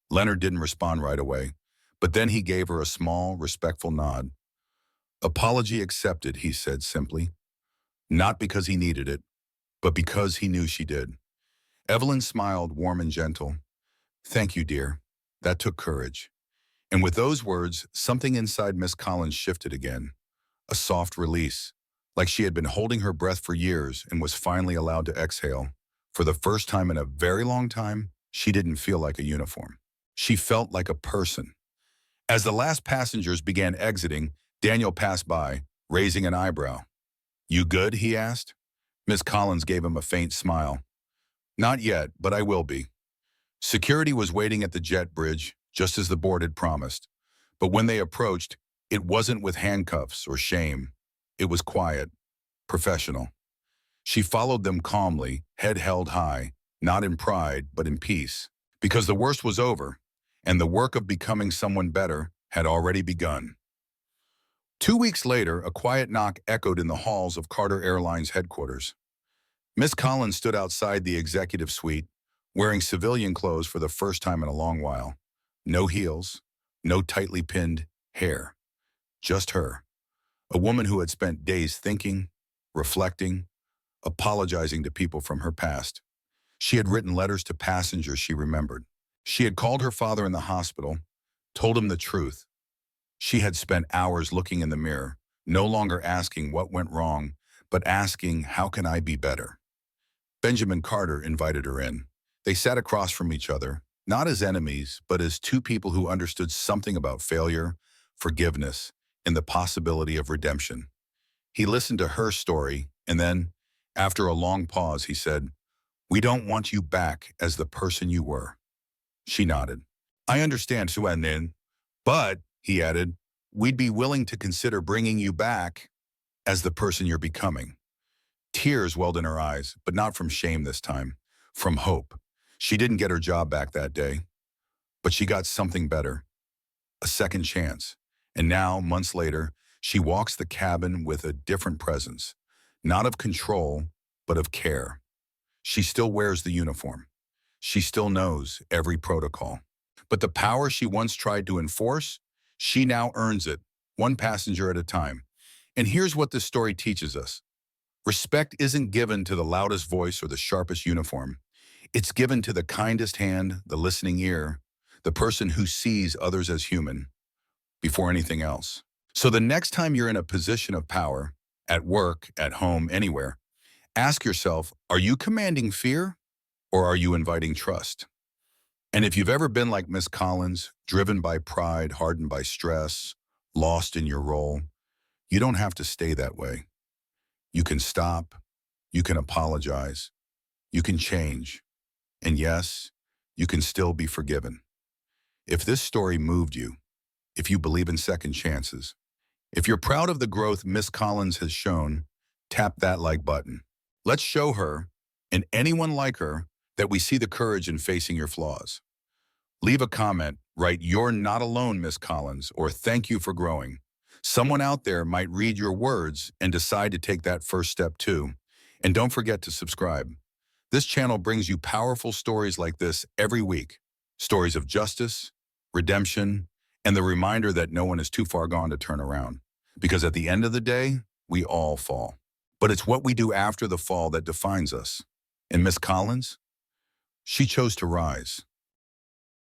Leonard didn't respond right away, but then he gave her a small, respectful nod. Apology accepted, he said simply. Not because he needed it, but because he knew she did. Evelyn smiled, warm and gentle. Thank you, dear. That took courage. And with those words, something inside Miss Collins shifted again. A soft release, like she had been holding her breath for years and was finally allowed to exhale. For the first time in a very long time, she didn't feel like a uniform. She felt like a person. As the last passengers began exiting, Daniel passed by, raising an eyebrow. You good? He asked. Miss Collins gave him a faint smile. Not yet, but I will be. Security was waiting at the jet bridge, just as the board had promised. But when they approached, it wasn't with handcuffs or shame. It was quiet, professional. She followed them calmly, head held high, not in pride, but in peace. Because the worst was over, and the work of becoming someone better had already begun. 2 weeks later, a quiet knock echoed in the halls of Carter Airlines headquarters. Miss Collins stood outside the executive suite, wearing civilian clothes for the first time in a long while. No heels, no tightly pinned hair. Just her. A woman who had spent days thinking, reflecting, apologizing to people from her past. She had written letters to passengers she remembered. She had called her father in the hospital, told him the truth. She had spent hours looking in the mirror, no longer asking what went wrong, but asking, how can I be better? Benjamin Carter invited her in. They sat across from each other, not as enemies, but as two people who understood something about failure, forgiveness, and the possibility of redemption. He listened to her story, and then, after a long pause, he said, "We don't want you back as the person you were." She nodded. "I understand, Suanin, but," he added, "we'd be willing to consider bringing you back as the person you're becoming." Tears welled in her eyes, but not from shame this time, from hope. She didn't get her job back that day, but she got something better, a second chance. And now, months later, she walks the cabin with a different presence, not of control, but of care. She still wears the uniform. She still knows every protocol. But the power she once tried to enforce, she now earns it, one passenger at a time. And here's what this story teaches us. Respect isn't given to the loudest voice or the sharpest uniform. It's given to the kindest hand, the listening ear, the person who sees others as human before anything else. So the next time you're in a position of power, at work, at home, anywhere, ask yourself, are you commanding fear or are you inviting trust? And if you've ever been like Miss Collins, driven by pride, hardened by stress, lost in your role, you don't have to stay that way. You can stop, you can apologize, you can change, and yes, you can still be forgiven. If this story moved you, if you believe in second chances, if you're proud of the growth Miss Collins has shown, tap that like button. Let's show her, and anyone like her, that we see the courage in facing your flaws. Leave a comment, write "You're not alone, Miss Collins," or "Thank you for growing." Someone out there might read your words and decide to take that first step too. And don't forget to subscribe. This channel brings you powerful stories like this every week. Stories of justice, redemption, and the reminder that no one is too far gone to turn around. Because at the end of the day, we all fall. But it's what we do after the fall that defines us. And Miss Collins, she chose to rise.